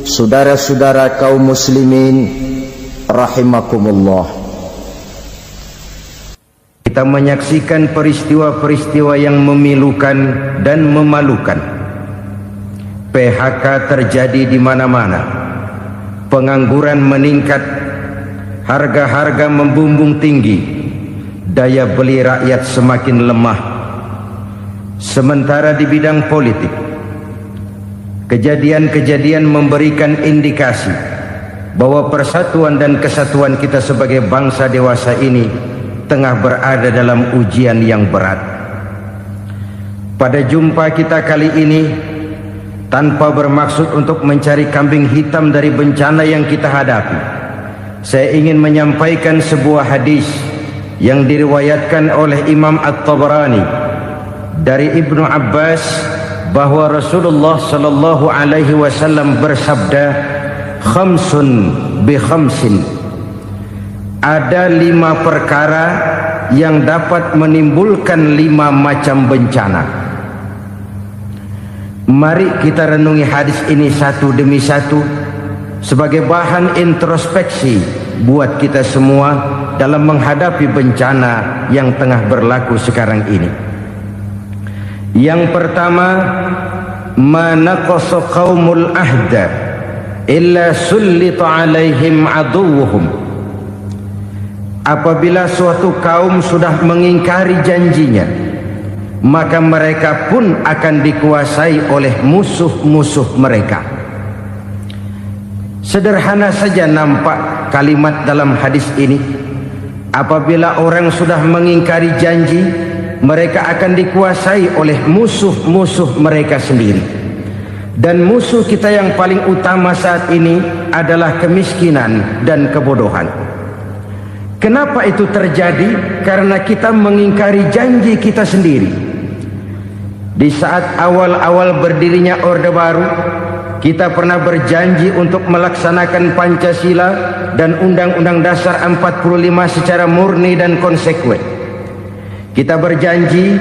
saudara-saudara kaum muslimin rahimakumullah. Kita menyaksikan peristiwa-peristiwa yang memilukan dan memalukan. PHK terjadi di mana-mana. Pengangguran meningkat, harga-harga membumbung tinggi, daya beli rakyat semakin lemah. Sementara di bidang politik, kejadian-kejadian memberikan indikasi bahwa persatuan dan kesatuan kita sebagai bangsa dewasa ini tengah berada dalam ujian yang berat. Pada jumpa kita kali ini, tanpa bermaksud untuk mencari kambing hitam dari bencana yang kita hadapi, saya ingin menyampaikan sebuah hadis yang diriwayatkan oleh Imam At-Tabarani dari Ibnu Abbas bahwa Rasulullah sallallahu alaihi wasallam bersabda, khamsun bi khamsin, ada 5 perkara yang dapat menimbulkan 5 macam bencana. Mari kita renungi hadis ini satu demi satu sebagai bahan introspeksi buat kita semua dalam menghadapi bencana yang tengah berlaku sekarang ini. Yang pertama, ma naqasa qaumul ahda illa sullita alaihim aduwwuhum. Apabila suatu kaum sudah mengingkari janjinya, maka mereka pun akan dikuasai oleh musuh-musuh mereka. Sederhana saja nampak kalimat dalam hadis ini. Apabila orang sudah mengingkari janji, mereka akan dikuasai oleh musuh-musuh mereka sendiri. Dan musuh kita yang paling utama saat ini adalah kemiskinan dan kebodohan. Kenapa itu terjadi? Karena kita mengingkari janji kita sendiri. Di saat awal-awal berdirinya Orde Baru, kita pernah berjanji untuk melaksanakan Pancasila dan Undang-Undang Dasar 45 secara murni dan konsekuen. Kita berjanji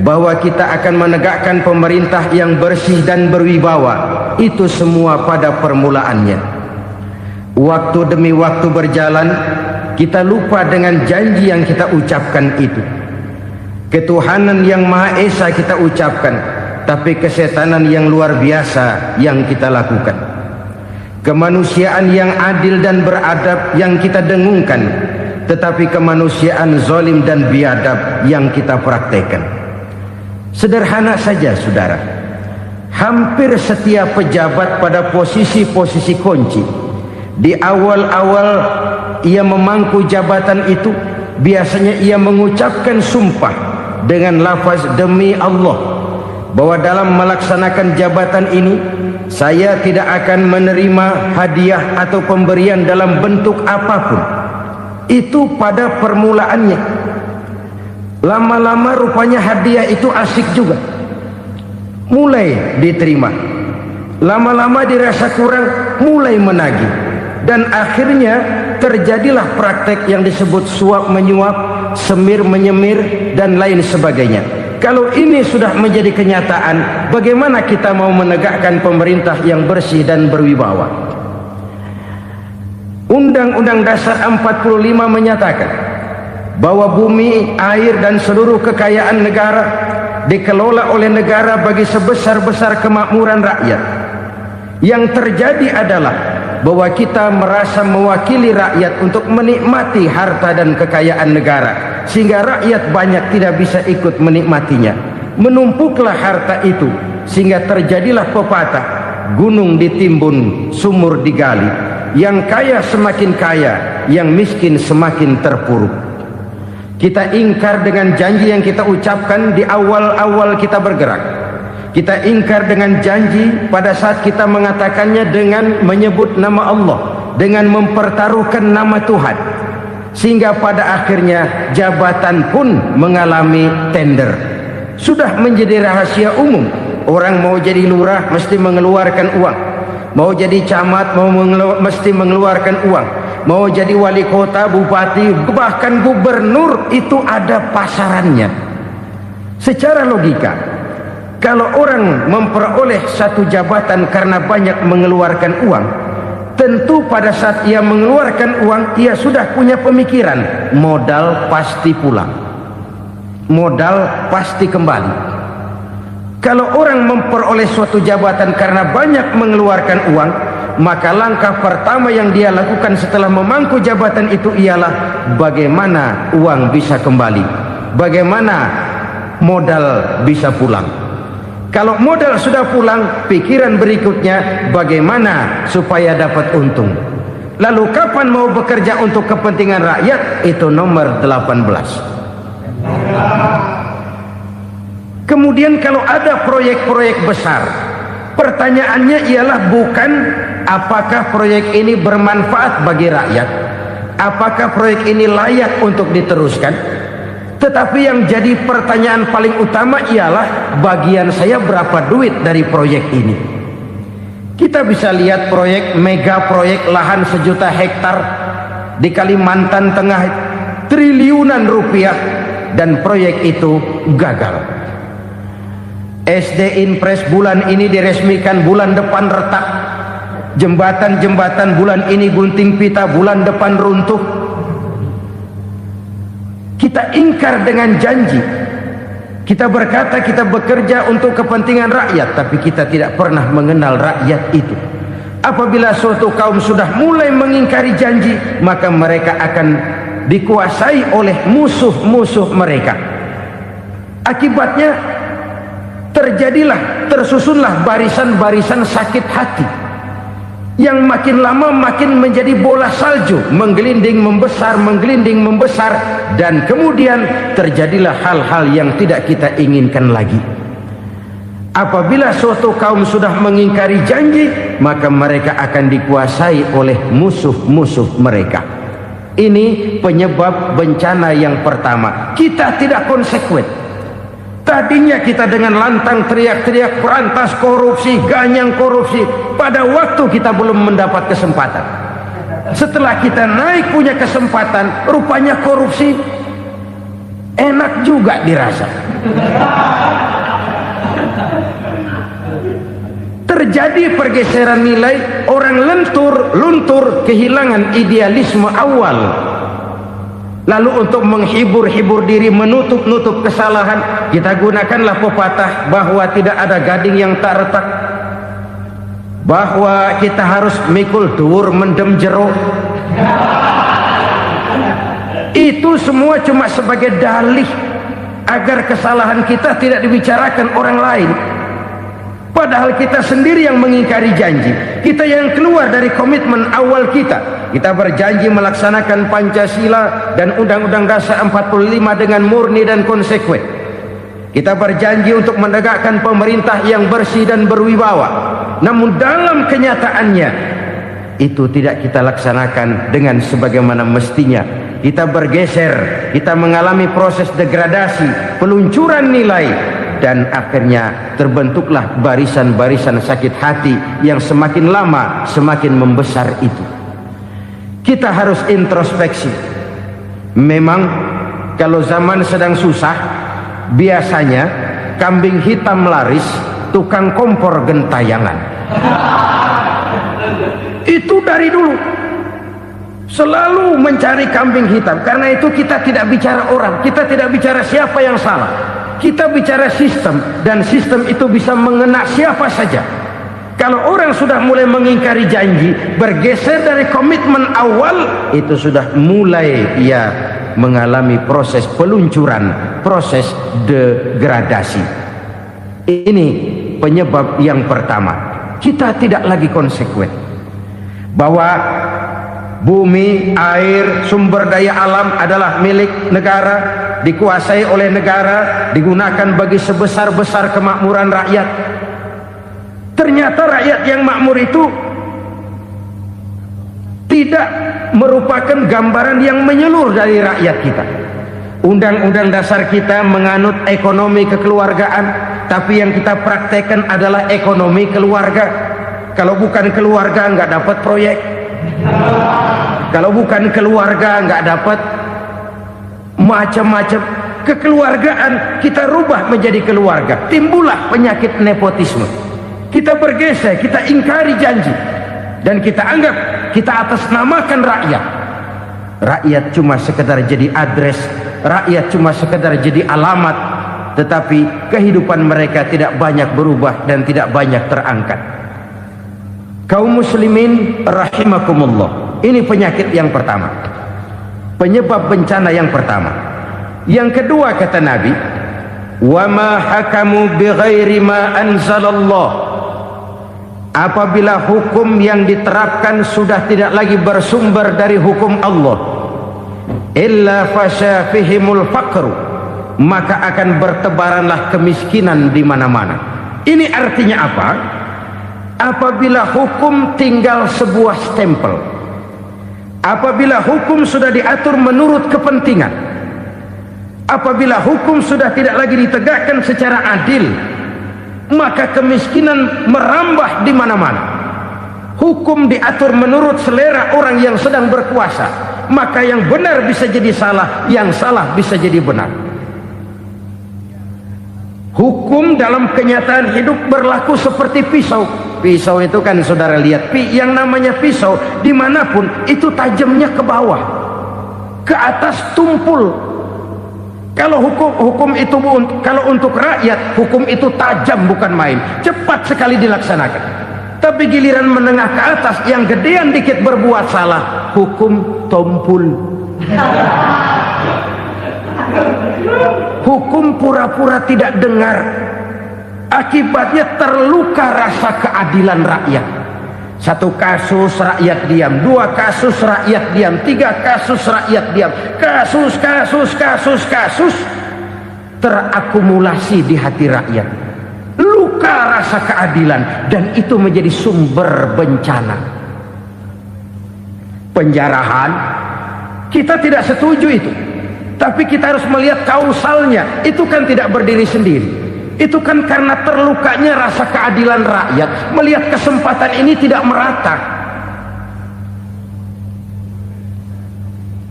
bahwa kita akan menegakkan pemerintah yang bersih dan berwibawa. Itu semua pada permulaannya. Waktu demi waktu berjalan, kita lupa dengan janji yang kita ucapkan itu. Ketuhanan yang Maha Esa kita ucapkan, tapi kesetanan yang luar biasa yang kita lakukan. Kemanusiaan yang adil dan beradab yang kita dengungkan, tetapi kemanusiaan zalim dan biadab yang kita praktekkan. Sederhana saja saudara, hampir setiap pejabat pada posisi-posisi kunci, di awal-awal ia memangku jabatan itu, biasanya ia mengucapkan sumpah dengan lafaz demi Allah, bahwa dalam melaksanakan jabatan ini saya tidak akan menerima hadiah atau pemberian dalam bentuk apapun. Itu pada permulaannya. Lama-lama rupanya hadiah itu asik juga, mulai diterima. Lama-lama dirasa kurang, mulai menagih. Dan akhirnya terjadilah praktek yang disebut suap menyuap, semir menyemir, dan lain sebagainya. Kalau ini sudah menjadi kenyataan, bagaimana kita mau menegakkan pemerintah yang bersih dan berwibawa? Undang-Undang Dasar 45 menyatakan bahwa bumi, air, dan seluruh kekayaan negara dikelola oleh negara bagi sebesar-besar kemakmuran rakyat. Yang terjadi adalah bahwa kita merasa mewakili rakyat untuk menikmati harta dan kekayaan negara, sehingga rakyat banyak tidak bisa ikut menikmatinya. Menumpuklah harta itu sehingga terjadilah pepatah, gunung ditimbun, sumur digali. Yang kaya semakin kaya, yang miskin semakin terpuruk. Kita ingkar dengan janji yang kita ucapkan di awal-awal kita bergerak. Kita ingkar dengan janji pada saat kita mengatakannya dengan menyebut nama Allah, dengan mempertaruhkan nama Tuhan. Sehingga pada akhirnya jabatan pun mengalami tender. Sudah menjadi rahasia umum. Orang mau jadi lurah mesti mengeluarkan uang. Mau jadi camat mesti mengeluarkan uang. Mau jadi wali kota, bupati, bahkan gubernur, itu ada pasarannya. Secara logika, Kalau orang memperoleh satu jabatan karena banyak mengeluarkan uang, tentu pada saat ia mengeluarkan uang, ia sudah punya pemikiran, modal pasti pulang, modal pasti kembali. Kalau orang memperoleh suatu jabatan karena banyak mengeluarkan uang, maka langkah pertama yang dia lakukan setelah memangku jabatan itu ialah bagaimana uang bisa kembali, bagaimana modal bisa pulang. Kalau modal sudah pulang, pikiran berikutnya bagaimana supaya dapat untung. Lalu kapan mau bekerja untuk kepentingan rakyat? Itu nomor 18. Kemudian kalau ada proyek-proyek besar, pertanyaannya ialah bukan apakah proyek ini bermanfaat bagi rakyat, apakah proyek ini layak untuk diteruskan, tetapi yang jadi pertanyaan paling utama ialah bagian saya berapa duit dari proyek ini. Kita bisa lihat proyek, mega proyek lahan 1 juta hektar di Kalimantan Tengah, triliunan rupiah, dan proyek itu gagal. SD Impres bulan ini diresmikan, bulan depan retak. Jembatan-jembatan bulan ini gunting pita, bulan depan runtuh. Kita ingkar dengan janji. Kita berkata kita bekerja untuk kepentingan rakyat, tapi kita tidak pernah mengenal rakyat itu. Apabila suatu kaum sudah mulai mengingkari janji, maka mereka akan dikuasai oleh musuh-musuh mereka. Akibatnya tersusunlah barisan-barisan sakit hati yang makin lama makin menjadi bola salju, menggelinding membesar, dan kemudian terjadilah hal-hal yang tidak kita inginkan lagi. Apabila suatu kaum sudah mengingkari janji, maka mereka akan dikuasai oleh musuh-musuh mereka. Ini penyebab bencana yang pertama. Kita tidak konsekuen. Tadinya kita dengan lantang teriak-teriak perantas korupsi, ganyang korupsi. Pada waktu kita belum mendapat kesempatan. Setelah kita naik punya kesempatan, rupanya korupsi enak juga dirasa. Terjadi pergeseran nilai, orang luntur, kehilangan idealisme awal. Lalu untuk menghibur diri, menutup kesalahan, kita gunakanlah pepatah bahwa tidak ada gading yang tak retak, bahwa kita harus mikul dhuwur mendem jero. Itu semua cuma sebagai dalih agar kesalahan kita tidak dibicarakan orang lain. Padahal kita sendiri yang mengingkari janji. Kita yang keluar dari komitmen awal kita. Kita berjanji melaksanakan Pancasila dan Undang-Undang Dasar 45 dengan murni dan konsekuen. Kita berjanji untuk menegakkan pemerintah yang bersih dan berwibawa. Namun dalam kenyataannya itu tidak kita laksanakan dengan sebagaimana mestinya. Kita bergeser, kita mengalami proses degradasi, peluncuran nilai, dan akhirnya terbentuklah barisan-barisan sakit hati yang semakin lama semakin membesar itu. Kita harus introspeksi. Memang kalau zaman sedang susah, biasanya kambing hitam laris, tukang kompor gentayangan. Itu dari dulu selalu mencari kambing hitam. Karena itu kita tidak bicara orang, kita tidak bicara siapa yang salah, kita bicara sistem, dan sistem itu bisa mengena siapa saja. Kalau orang sudah mulai mengingkari janji, bergeser dari komitmen awal, itu sudah mulai ia mengalami proses peluncuran, proses degradasi. Ini penyebab yang pertama. Kita tidak lagi konsekuen bahwa bumi, air, sumber daya alam adalah milik negara, dikuasai oleh negara, digunakan bagi sebesar-besar kemakmuran rakyat. Ternyata rakyat yang makmur itu tidak merupakan gambaran yang menyeluruh dari rakyat kita. Undang-undang dasar kita menganut ekonomi kekeluargaan, tapi yang kita praktekkan adalah ekonomi keluarga. Kalau bukan keluarga nggak dapat proyek. Kalau bukan keluarga nggak dapat macam-macam. kekeluargaan kita rubah menjadi keluarga, timbullah penyakit nepotisme. Kita bergeser, kita ingkari janji, dan kita anggap kita atasnamakan rakyat. Rakyat cuma sekedar jadi address, rakyat cuma sekedar jadi alamat, tetapi kehidupan mereka tidak banyak berubah dan tidak banyak terangkat. Kaum muslimin rahimakumullah, ini penyakit yang pertama, penyebab bencana yang pertama. Yang kedua, kata Nabi, wa ma hakamu bighairi ma anzalallah, apabila hukum yang diterapkan sudah tidak lagi bersumber dari hukum Allah, illa fasha fihimul faqru, maka akan bertebaranlah kemiskinan di mana-mana. Ini artinya apa? Apabila hukum tinggal sebuah stempel, apabila hukum sudah diatur menurut kepentingan, apabila hukum sudah tidak lagi ditegakkan secara adil, maka kemiskinan merambah di mana-mana. Hukum diatur menurut selera orang yang sedang berkuasa, maka yang benar bisa jadi salah, yang salah bisa jadi benar. Hukum dalam kenyataan hidup berlaku seperti pisau. Pisau itu kan saudara lihat, yang namanya pisau dimanapun itu tajamnya ke bawah, ke atas tumpul. Kalau hukum itu, kalau untuk rakyat, hukum itu tajam bukan main, cepat sekali dilaksanakan. Tapi giliran menengah ke atas, yang gedean dikit berbuat salah, hukum tumpul. Hukum pura-pura tidak dengar, akibatnya terluka rasa keadilan rakyat. Satu kasus rakyat diam, dua kasus rakyat diam, tiga kasus rakyat diam, kasus terakumulasi di hati rakyat, luka rasa keadilan, dan itu menjadi sumber bencana. Penjarahan, kita tidak setuju itu, tapi kita harus melihat kausalnya. Itu kan tidak berdiri sendiri, itu kan karena terlukanya rasa keadilan rakyat, melihat kesempatan ini tidak merata.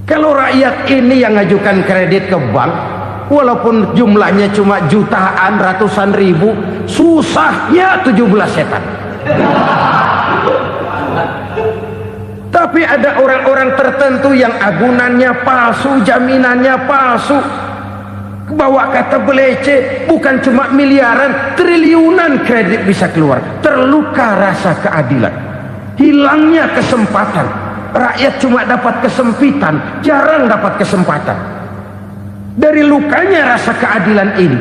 Kalau rakyat ini yang ngajukan kredit ke bank, walaupun jumlahnya cuma jutaan, ratusan ribu, susahnya 17 setan. Tapi ada orang-orang tertentu yang agunannya palsu, jaminannya palsu, bawa kata belece, bukan cuma miliaran, triliunan kredit bisa keluar. Terluka rasa keadilan, hilangnya kesempatan. Rakyat cuma dapat kesempitan, jarang dapat kesempatan. Dari lukanya rasa keadilan ini,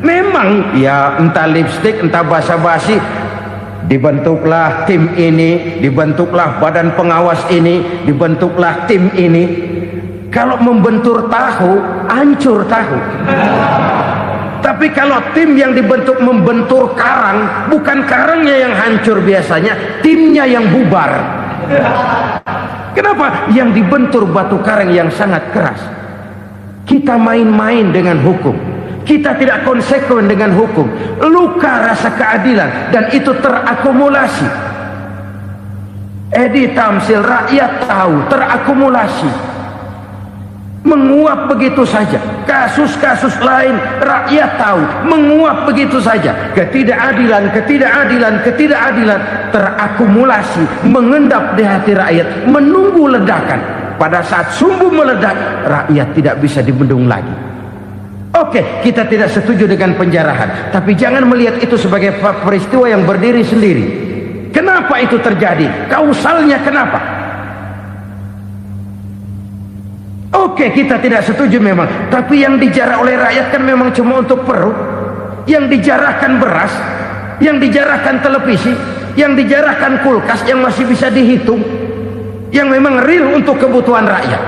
memang ya entah lipstik, entah basa-basi, dibentuklah tim ini, dibentuklah badan pengawas ini, dibentuklah tim ini. Kalau membentur tahu, hancur tahu. Tapi kalau tim yang dibentuk membentur karang, bukan karangnya yang hancur biasanya, timnya yang bubar. Kenapa? Yang dibentur batu karang yang sangat keras. Kita main-main dengan hukum, kita tidak konsekuen dengan hukum, luka rasa keadilan, dan itu terakumulasi. Edi Tamsil, rakyat tahu, terakumulasi, menguap begitu saja. Kasus-kasus lain rakyat tahu, menguap begitu saja. Ketidakadilan terakumulasi, mengendap di hati rakyat, menunggu ledakan. Pada saat sumbu meledak, rakyat tidak bisa dibendung lagi. Oke, kita tidak setuju dengan penjarahan, tapi jangan melihat itu sebagai peristiwa yang berdiri sendiri. Kenapa itu terjadi? Kausalnya kenapa? Oke, kita tidak setuju memang, tapi yang dijarah oleh rakyat kan memang cuma untuk perut. Yang dijarahkan beras, yang dijarahkan televisi, yang dijarahkan kulkas yang masih bisa dihitung, yang memang real untuk kebutuhan rakyat.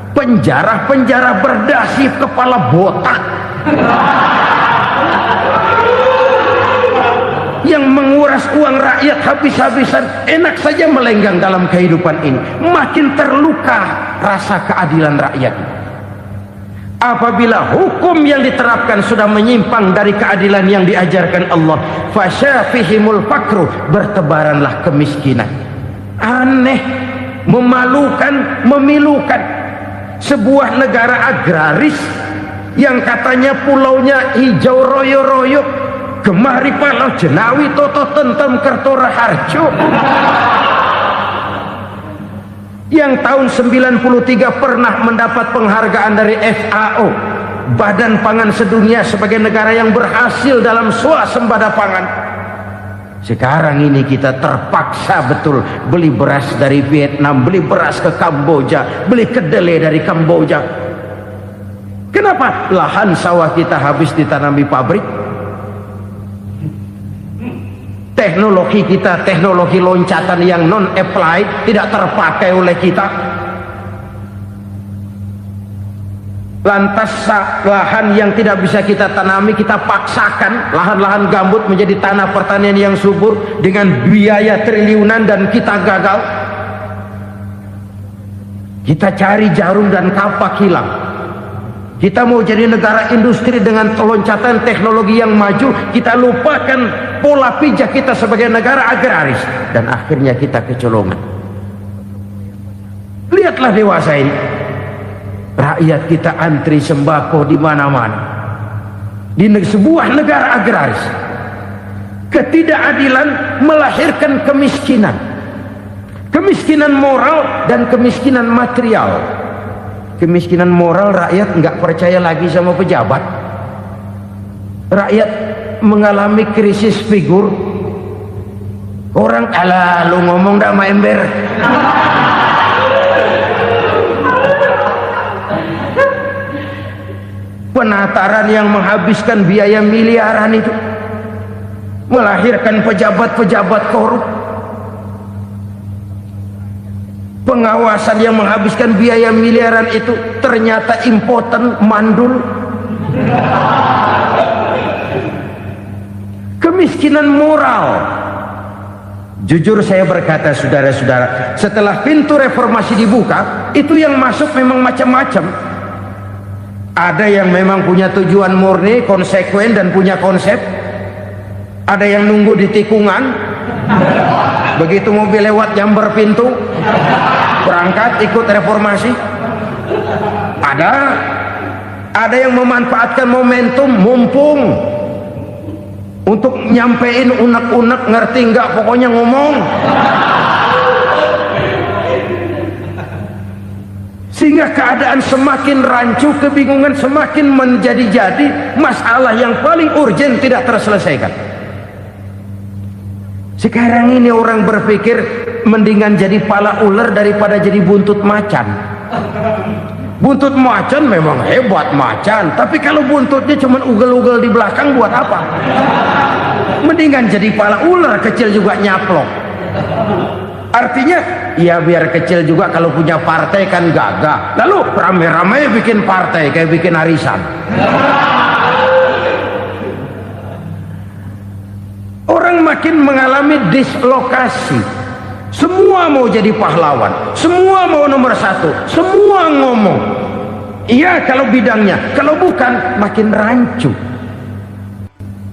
Penjara-penjara berdasi kepala botak yang menguras uang rakyat habis-habisan, enak saja melenggang dalam kehidupan ini. Makin terluka rasa keadilan rakyat. Apabila hukum yang diterapkan sudah menyimpang dari keadilan yang diajarkan Allah, fasyafihimul fakru, bertebaranlah kemiskinan. Aneh, memalukan, memilukan. Sebuah negara agraris yang katanya pulaunya hijau royo-royo, gemari palau jenawi toto tentem kertora harjo, yang tahun 93 pernah mendapat penghargaan dari FAO, Badan Pangan Sedunia, sebagai negara yang berhasil dalam swasembada pangan. Sekarang ini kita terpaksa betul beli beras dari Vietnam, beli beras ke Kamboja, beli kedelai dari Kamboja. Kenapa? Lahan sawah kita habis ditanami pabrik. Teknologi kita, teknologi loncatan yang non-applied, tidak terpakai oleh kita. Lantas lahan yang tidak bisa kita tanami, kita paksakan lahan-lahan gambut menjadi tanah pertanian yang subur dengan biaya triliunan, dan kita gagal. Kita cari jarum dan kapak hilang. Kita mau jadi negara industri dengan loncatan teknologi yang maju, kita lupakan pola pijak kita sebagai negara agraris, dan akhirnya kita kecolongan. Lihatlah dewasa ini, rakyat kita antri sembako di mana-mana. Di sebuah negara agraris, ketidakadilan melahirkan kemiskinan, kemiskinan moral dan kemiskinan material. Kemiskinan moral, rakyat nggak percaya lagi sama pejabat. Rakyat mengalami krisis figur. Orang, alah lu ngomong dah main ember. Penataran yang menghabiskan biaya miliaran itu melahirkan pejabat-pejabat korup. Pengawasan yang menghabiskan biaya miliaran itu ternyata impoten, mandul. Kemiskinan moral. Jujur saya berkata, saudara-saudara, setelah pintu reformasi dibuka, itu yang masuk memang macam-macam. Ada yang memang punya tujuan murni, konsekuen dan punya konsep. Ada yang nunggu di tikungan, begitu mobil lewat nyamber pintu, berangkat ikut reformasi. Ada yang memanfaatkan momentum, mumpung, untuk nyampein unek-unek, ngerti nggak, pokoknya ngomong. Sehingga keadaan semakin rancu, kebingungan semakin menjadi-jadi, masalah yang paling urgen tidak terselesaikan. Sekarang ini orang berpikir mendingan jadi pala ular daripada jadi buntut macan. Buntut macan memang hebat macan, tapi kalau buntutnya cuma ugel-ugel di belakang buat apa? Mendingan jadi pala ular, kecil juga nyaplok. Artinya ya biar kecil juga kalau punya partai kan gagah. Lalu rame-rame bikin partai kayak bikin arisan. Orang makin mengalami dislokasi. Semua mau jadi pahlawan, semua mau nomor satu, semua ngomong. Iya kalau bidangnya, kalau bukan makin rancu.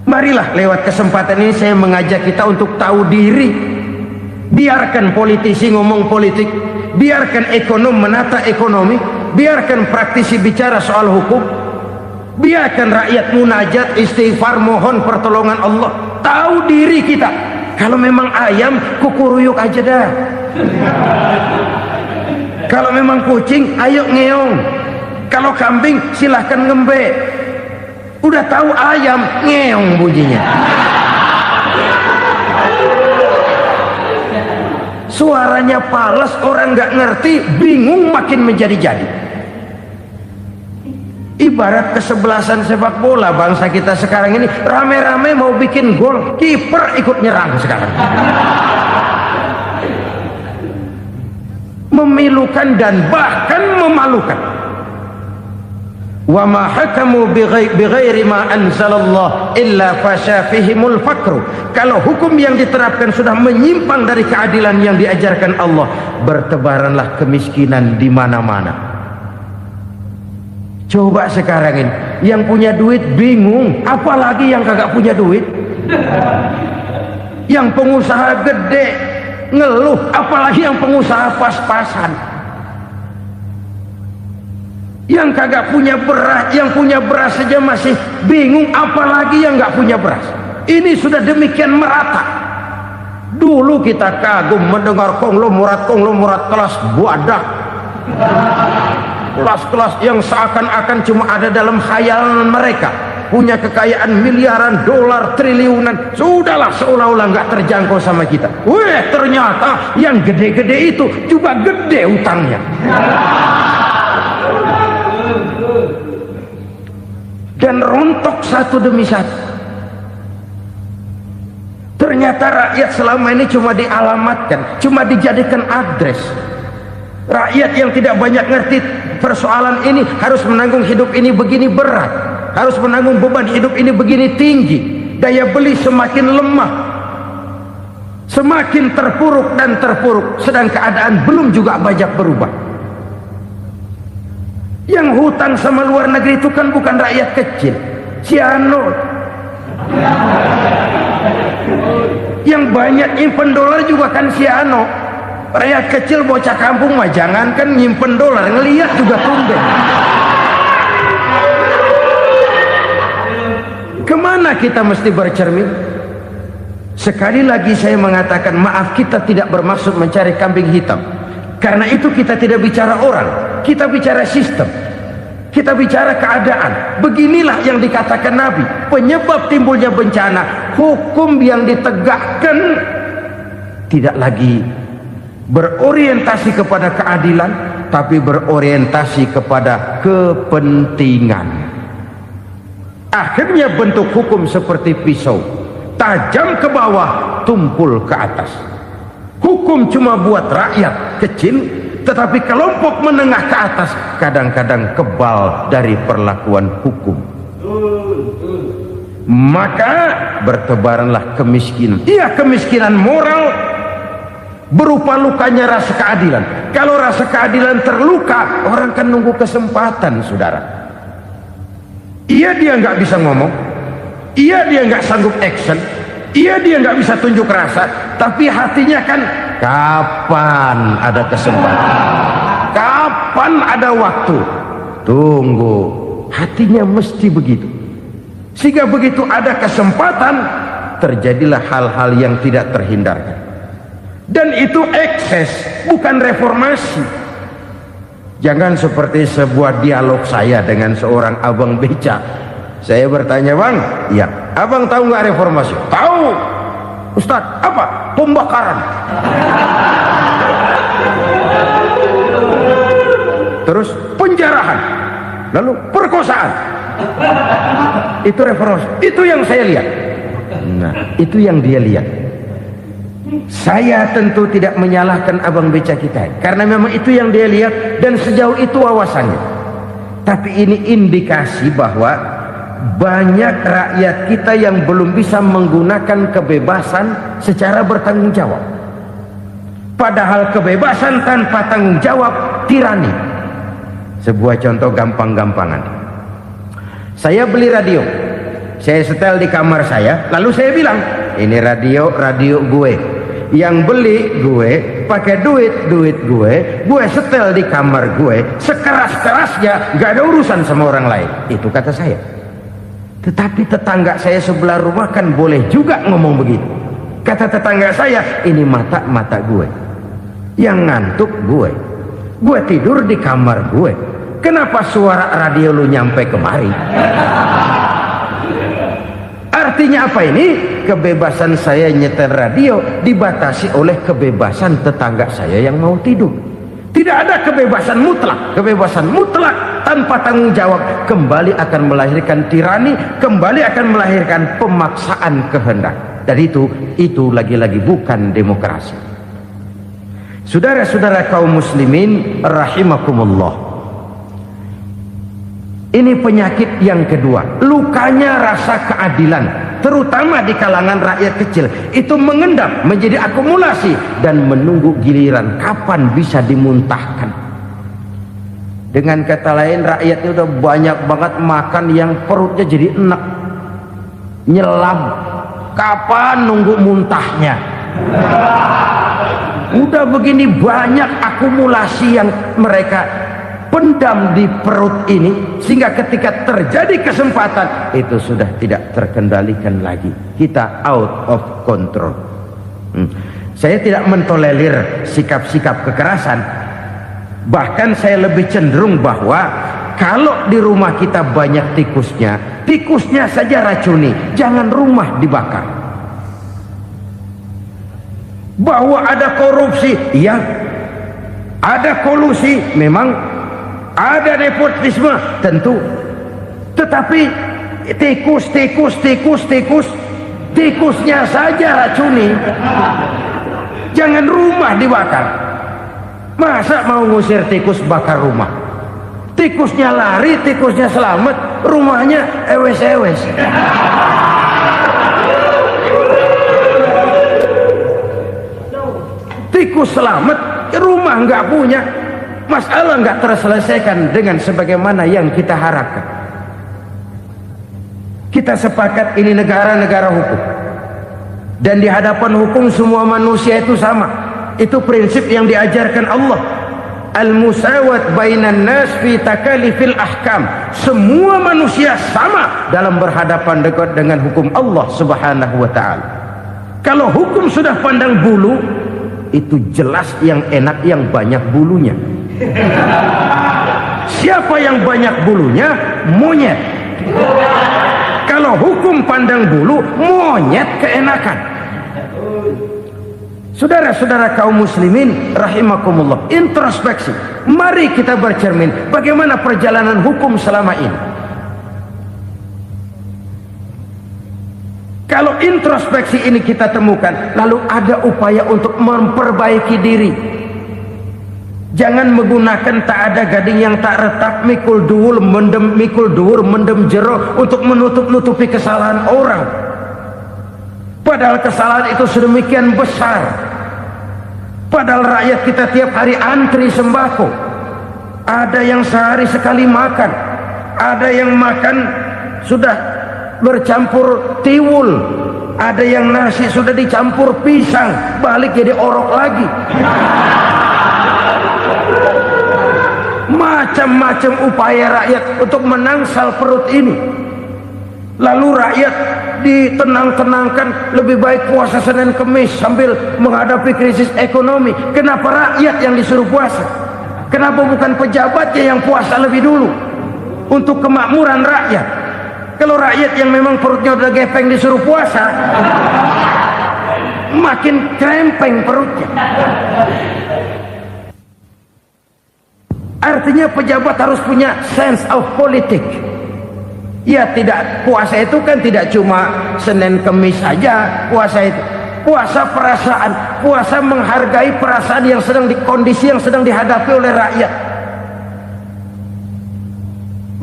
Marilah lewat kesempatan ini saya mengajak kita untuk tahu diri. Biarkan politisi ngomong politik, biarkan ekonom menata ekonomi, biarkan praktisi bicara soal hukum, biarkan rakyat munajat, istighfar, mohon pertolongan Allah. Tahu diri kita. Kalau memang ayam, kukuruyuk aja dah. Kalau memang kucing, ayo ngeong. Kalau kambing, silahkan ngembe. Udah tahu ayam, ngeong bunyinya. Suaranya palas, orang nggak ngerti, bingung, makin menjadi-jadi. Ibarat kesebelasan sepak bola bangsa kita sekarang ini, rame-rame mau bikin gol, kiper ikut nyerang sekarang. Memilukan dan bahkan memalukan. Wa ma hakamu bighairi ma anzalallah illa fasha fihimul fakru. Kalau hukum yang diterapkan sudah menyimpang dari keadilan yang diajarkan Allah, bertebaranlah kemiskinan di mana-mana. Coba sekarang ini yang punya duit bingung, apalagi yang kagak punya duit. Yang pengusaha gede ngeluh, apalagi yang pengusaha pas-pasan. Yang kagak punya beras, yang punya beras saja masih bingung, apalagi yang nggak punya beras. Ini sudah demikian merata. Dulu kita kagum mendengar konglomerat kelas buadah, kelas-kelas yang seakan-akan cuma ada dalam khayalan mereka, punya kekayaan miliaran dolar, triliunan. Sudahlah, seolah-olah nggak terjangkau sama kita. Weh, ternyata yang gede-gede itu juga gede utangnya. Dan rontok satu demi satu. Ternyata rakyat selama ini cuma dialamatkan, cuma dijadikan address. Rakyat yang tidak banyak ngerti persoalan ini harus menanggung hidup ini begini berat, harus menanggung beban hidup ini begini tinggi, daya beli semakin lemah, semakin terpuruk dan terpuruk, sedang keadaan belum juga banyak berubah. Yang hutang sama luar negeri itu kan bukan rakyat kecil, Ciano. Yang banyak nyimpen dolar juga kan Ciano. Rakyat kecil bocah kampung mah jangankan nyimpen dolar, ngelihat juga tumben. Kemana kita mesti bercermin? Sekali lagi saya mengatakan, maaf, kita tidak bermaksud mencari kambing hitam. Karena itu kita tidak bicara orang, kita bicara sistem, kita bicara keadaan. Beginilah yang dikatakan Nabi, penyebab timbulnya bencana, hukum yang ditegakkan tidak lagi berorientasi kepada keadilan, tapi berorientasi kepada kepentingan. Akhirnya bentuk hukum seperti pisau, tajam ke bawah, tumpul ke atas. Hukum cuma buat rakyat kecil, tetapi kelompok menengah ke atas kadang-kadang kebal dari perlakuan hukum. Maka bertebaranlah kemiskinan. Iya, kemiskinan moral berupa lukanya rasa keadilan. Kalau rasa keadilan terluka, orang kan nunggu kesempatan, saudara. Iya, dia nggak bisa ngomong, iya, dia nggak sanggup action, iya, dia nggak bisa tunjuk rasa, tapi hatinya kan, kapan ada kesempatan, kapan ada waktu, tunggu. Hatinya mesti begitu. Sehingga begitu ada kesempatan, terjadilah hal-hal yang tidak terhindarkan. Dan itu ekses, bukan reformasi. Jangan seperti sebuah dialog saya dengan seorang abang beca. Saya bertanya, bang, ya, abang tahu nggak reformasi? Tahu. Ustaz, apa? Pembakaran. Terus penjarahan, lalu perkosaan. Itu reformasi. Itu yang saya lihat. Nah, itu yang dia lihat. Saya tentu tidak menyalahkan abang beca kita, karena memang itu yang dia lihat dan sejauh itu wawasannya. Tapi ini indikasi bahwa banyak rakyat kita yang belum bisa menggunakan kebebasan secara bertanggung jawab. Padahal kebebasan tanpa tanggung jawab tirani. Sebuah contoh gampang-gampangan. Saya beli radio, saya setel di kamar saya, lalu saya bilang, ini radio gue. Yang beli gue, pakai duit gue setel di kamar gue, sekeras-kerasnya, gak ada urusan sama orang lain. Itu kata saya. Tetapi tetangga saya sebelah rumah kan boleh juga ngomong begitu. Kata tetangga saya, ini mata gue, yang ngantuk gue tidur di kamar gue, kenapa suara radio lu nyampe kemari? Artinya apa ini? Kebebasan saya nyetel radio dibatasi oleh kebebasan tetangga saya yang mau tidur. Tidak ada kebebasan mutlak. Kebebasan mutlak tanpa tanggung jawab kembali akan melahirkan tirani, kembali akan melahirkan pemaksaan kehendak. Dan itu lagi-lagi bukan demokrasi. Saudara-saudara kaum muslimin rahimakumullah. Ini penyakit yang kedua, lukanya rasa keadilan, terutama di kalangan rakyat kecil. Itu mengendap menjadi akumulasi dan menunggu giliran kapan bisa dimuntahkan. Dengan kata lain, rakyatnya udah banyak banget makan yang perutnya jadi enek, nyelam. Kapan nunggu muntahnya? Udah begini banyak akumulasi yang mereka terpendam di perut ini, sehingga ketika terjadi kesempatan itu sudah tidak terkendalikan lagi, kita out of control. Saya tidak mentolerir sikap-sikap kekerasan, bahkan saya lebih cenderung bahwa kalau di rumah kita banyak tikusnya saja racuni, jangan rumah dibakar. Bahwa ada korupsi, ya, ada kolusi, memang ada nepotisme, tentu, tetapi tikusnya saja racuni, jangan rumah dibakar. Masa mau ngusir tikus bakar rumah? Tikusnya lari, tikusnya selamat, rumahnya ewes-ewes. Tikus selamat, rumah nggak punya, masalah nggak terselesaikan dengan sebagaimana yang kita harapkan. Kita sepakat ini negara hukum, dan di hadapan hukum semua manusia itu sama. Itu prinsip yang diajarkan Allah. Al-musawat bainan nas fi takalifil ahkam. Semua manusia sama dalam berhadapan dengan hukum Allah Subhanahu wa taala. Kalau hukum sudah pandang bulu, itu jelas yang enak yang banyak bulunya. Siapa yang banyak bulunya? Monyet. Kalau hukum pandang bulu, monyet keenakan. Saudara-saudara kaum muslimin rahimakumullah, introspeksi. Mari kita bercermin bagaimana perjalanan hukum selama ini. Kalau introspeksi ini kita temukan, lalu ada upaya untuk memperbaiki diri. Jangan menggunakan tak ada gading yang tak retak, mikul duwur mendem jero untuk menutup-nutupi kesalahan orang. Padahal kesalahan itu sedemikian besar. Padahal rakyat kita tiap hari antri sembako. Ada yang sehari sekali makan, ada yang makan sudah bercampur tiwul, ada yang nasi sudah dicampur pisang, balik jadi orok lagi. Macam-macam upaya rakyat untuk menangsal perut ini. Lalu rakyat ditenang-tenangkan, lebih baik puasa Senin Kemis sambil menghadapi krisis ekonomi. Kenapa rakyat yang disuruh puasa? Kenapa bukan pejabatnya yang puasa lebih dulu untuk kemakmuran rakyat? Kalau rakyat yang memang perutnya udah gepeng disuruh puasa, makin krempeng perutnya. Artinya pejabat harus punya sense of politik. Ya, tidak, puasa itu kan tidak cuma Senin Kemis saja. Puasa itu puasa perasaan, puasa menghargai perasaan yang sedang kondisi yang sedang dihadapi oleh rakyat.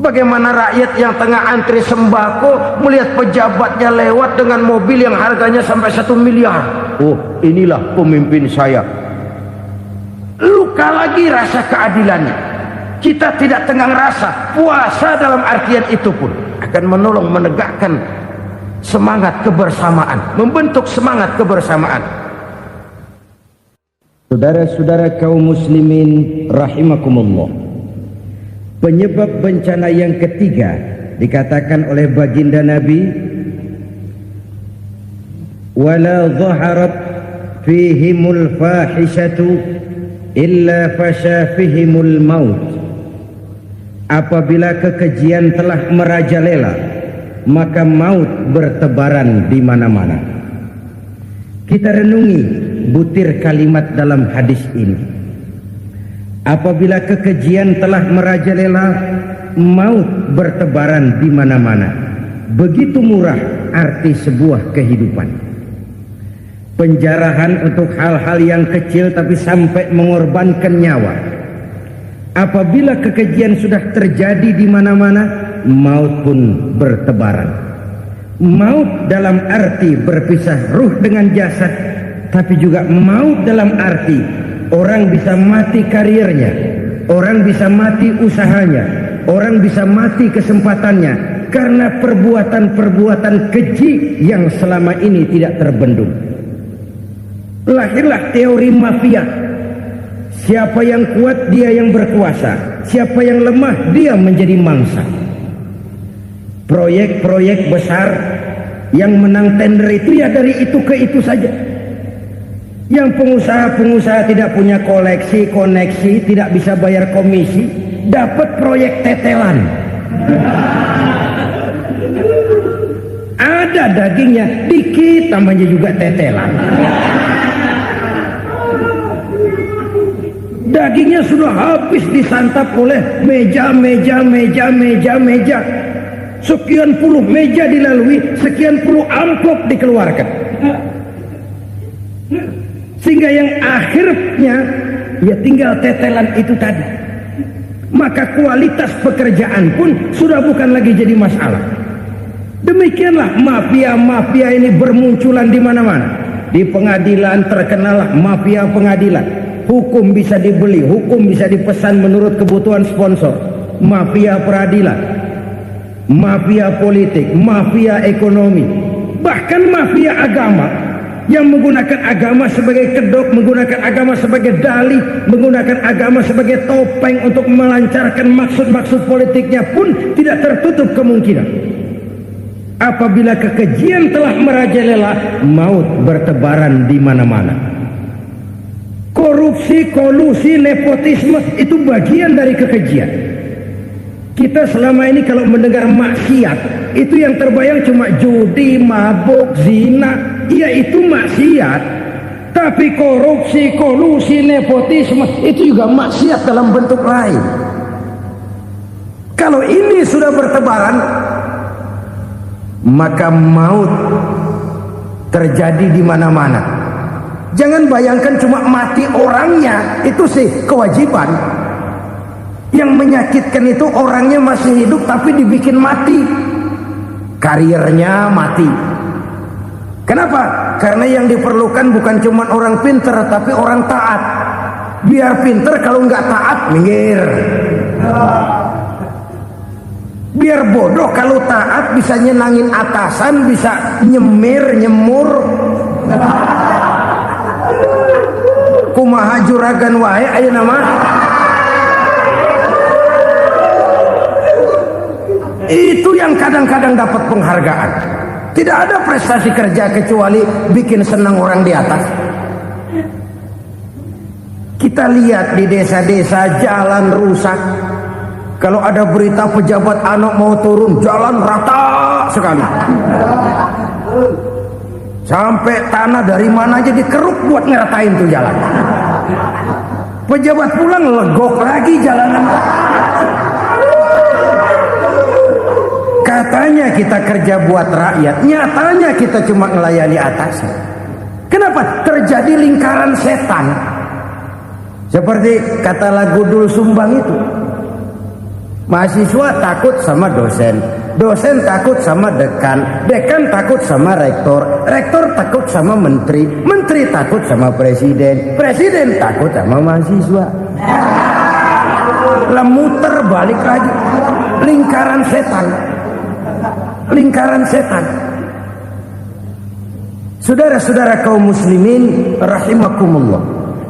Bagaimana rakyat yang tengah antri sembako melihat pejabatnya lewat dengan mobil yang harganya sampai 1 miliar. Oh, inilah pemimpin saya. Luka lagi rasa keadilannya. Kita tidak tenggang rasa. Puasa dalam artian itu pun akan menolong menegakkan semangat kebersamaan, membentuk semangat kebersamaan. Saudara-saudara kaum muslimin rahimakumullah, penyebab bencana yang ketiga dikatakan oleh baginda Nabi, wala dhaharat fihimul fahishatu illa fasha fihimul maut. Apabila kekejian telah merajalela, maka maut bertebaran di mana-mana. Kita renungi butir kalimat dalam hadis ini. Apabila kekejian telah merajalela, maut bertebaran di mana-mana. Begitu murah arti sebuah kehidupan. Penjarahan untuk hal-hal yang kecil tapi sampai mengorbankan nyawa. Apabila kekejian sudah terjadi di mana-mana, maut pun bertebaran. Maut dalam arti berpisah ruh dengan jasad, tapi juga maut dalam arti orang bisa mati karirnya, orang bisa mati usahanya, orang bisa mati kesempatannya karena perbuatan-perbuatan keji yang selama ini tidak terbendung. Lahirlah teori mafia. Siapa yang kuat dia yang berkuasa. siapa yang lemah dia menjadi mangsa. Proyek-proyek besar yang menang tender itu ya dari itu ke itu saja. Yang pengusaha-pengusaha tidak punya koneksi, tidak bisa bayar komisi, dapat proyek tetelan. Ada dagingnya dikit, namanya juga tetelan. Dagingnya sudah habis disantap oleh meja. Sekian puluh meja dilalui, sekian puluh amplop dikeluarkan. Sehingga yang akhirnya ya tinggal tetelan itu tadi. Maka kualitas pekerjaan pun sudah bukan lagi jadi masalah. Demikianlah mafia-mafia ini bermunculan di mana-mana. Di pengadilan terkenal mafia pengadilan. Hukum bisa dibeli, hukum bisa dipesan menurut kebutuhan sponsor. Mafia peradilan, mafia politik, mafia ekonomi, bahkan mafia agama yang menggunakan agama sebagai kedok, menggunakan agama sebagai dalih, menggunakan agama sebagai topeng untuk melancarkan maksud-maksud politiknya pun tidak tertutup kemungkinan. Apabila kekejian telah merajalela, maut bertebaran di mana-mana. Korupsi, kolusi, nepotisme itu bagian dari kekejian. Kita selama ini kalau mendengar maksiat, itu yang terbayang cuma judi, mabuk, zina. Ya itu maksiat. Tapi korupsi, kolusi, nepotisme itu juga maksiat dalam bentuk lain. Kalau ini sudah bertebaran, maka maut terjadi di mana-mana. Jangan bayangkan cuma mati orangnya, itu sih kewajiban. Yang menyakitkan itu orangnya masih hidup tapi dibikin mati, karirnya mati. Kenapa? Karena yang diperlukan bukan cuma orang pinter tapi orang taat. Biar pinter, kalau nggak taat minggir. Biar bodoh, kalau taat bisa nyenangin atasan, bisa nyemur. Kumaha juragan wae aya nama. Itu yang kadang-kadang dapat penghargaan. Tidak ada prestasi kerja kecuali bikin senang orang di atas. Kita lihat di desa-desa jalan rusak. Kalau ada berita pejabat anak mau turun, jalan rata sekali. Sampai tanah dari mana aja dikeruk buat ngeratain tuh jalan. Pejabat pulang legok lagi jalanan. Katanya kita kerja buat rakyat, nyatanya kita cuma melayani atasan. Kenapa? Terjadi lingkaran setan. Seperti kata lagu Dul Sumbang itu. Mahasiswa takut sama dosen, dosen takut sama dekan, dekan takut sama rektor, rektor takut sama menteri, menteri takut sama presiden, presiden takut sama mahasiswa. Muter balik lagi, lingkaran setan, lingkaran setan. Saudara-saudara kaum muslimin rahimakumullah,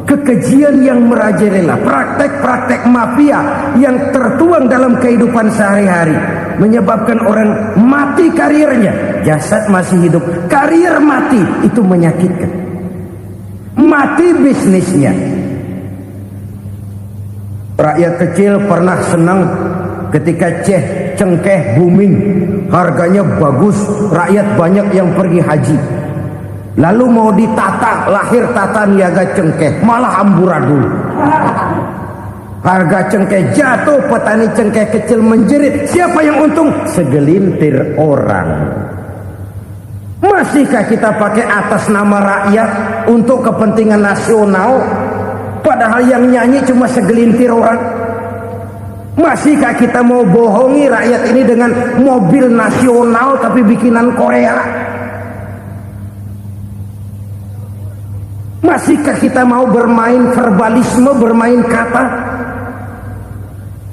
kekejian yang merajalela, praktek-praktek mafia yang tertuang dalam kehidupan sehari-hari menyebabkan orang mati karirnya, jasad masih hidup, karir mati, itu menyakitkan. Mati bisnisnya. Rakyat kecil pernah senang ketika cengkeh booming, harganya bagus, rakyat banyak yang pergi haji. Lalu mau ditata, lahir tata niaga cengkeh, malah amburadul. Harga cengkeh jatuh, petani cengkeh kecil menjerit. Siapa yang untung? Segelintir orang. Masihkah kita pakai atas nama rakyat untuk kepentingan nasional, padahal yang nyanyi cuma segelintir orang? Masihkah kita mau bohongi rakyat ini dengan mobil nasional tapi bikinan Korea? Masihkah kita mau bermain verbalisme, bermain kata?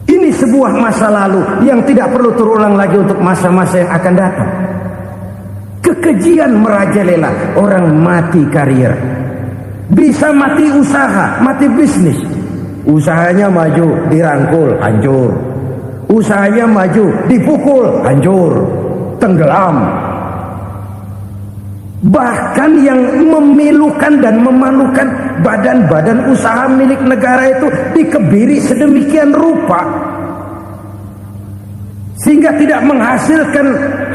Ini sebuah masa lalu yang tidak perlu terulang lagi untuk masa-masa yang akan datang. Kekejian merajalela, orang mati karir, bisa mati usaha, mati bisnis. Usahanya maju, dirangkul, hancur. Usahanya maju, dipukul, hancur, tenggelam. Bahkan yang memilukan dan memalukan badan-badan usaha milik negara itu dikebiri sedemikian rupa sehingga tidak menghasilkan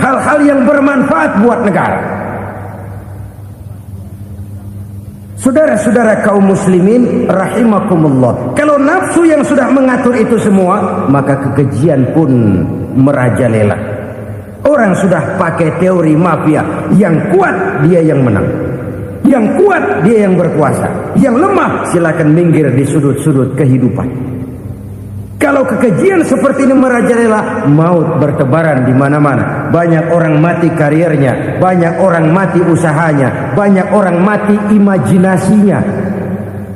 hal-hal yang bermanfaat buat negara. Saudara-saudara kaum muslimin rahimakumullah, kalau nafsu yang sudah mengatur itu semua, maka kekejian pun merajalela. Orang sudah pakai teori mafia, yang kuat dia yang menang, yang kuat dia yang berkuasa, yang lemah silakan minggir di sudut-sudut kehidupan. Kalau kekejian seperti ini merajalela, maut bertebaran di mana-mana. Banyak orang mati karirnya, banyak orang mati usahanya, banyak orang mati imajinasinya.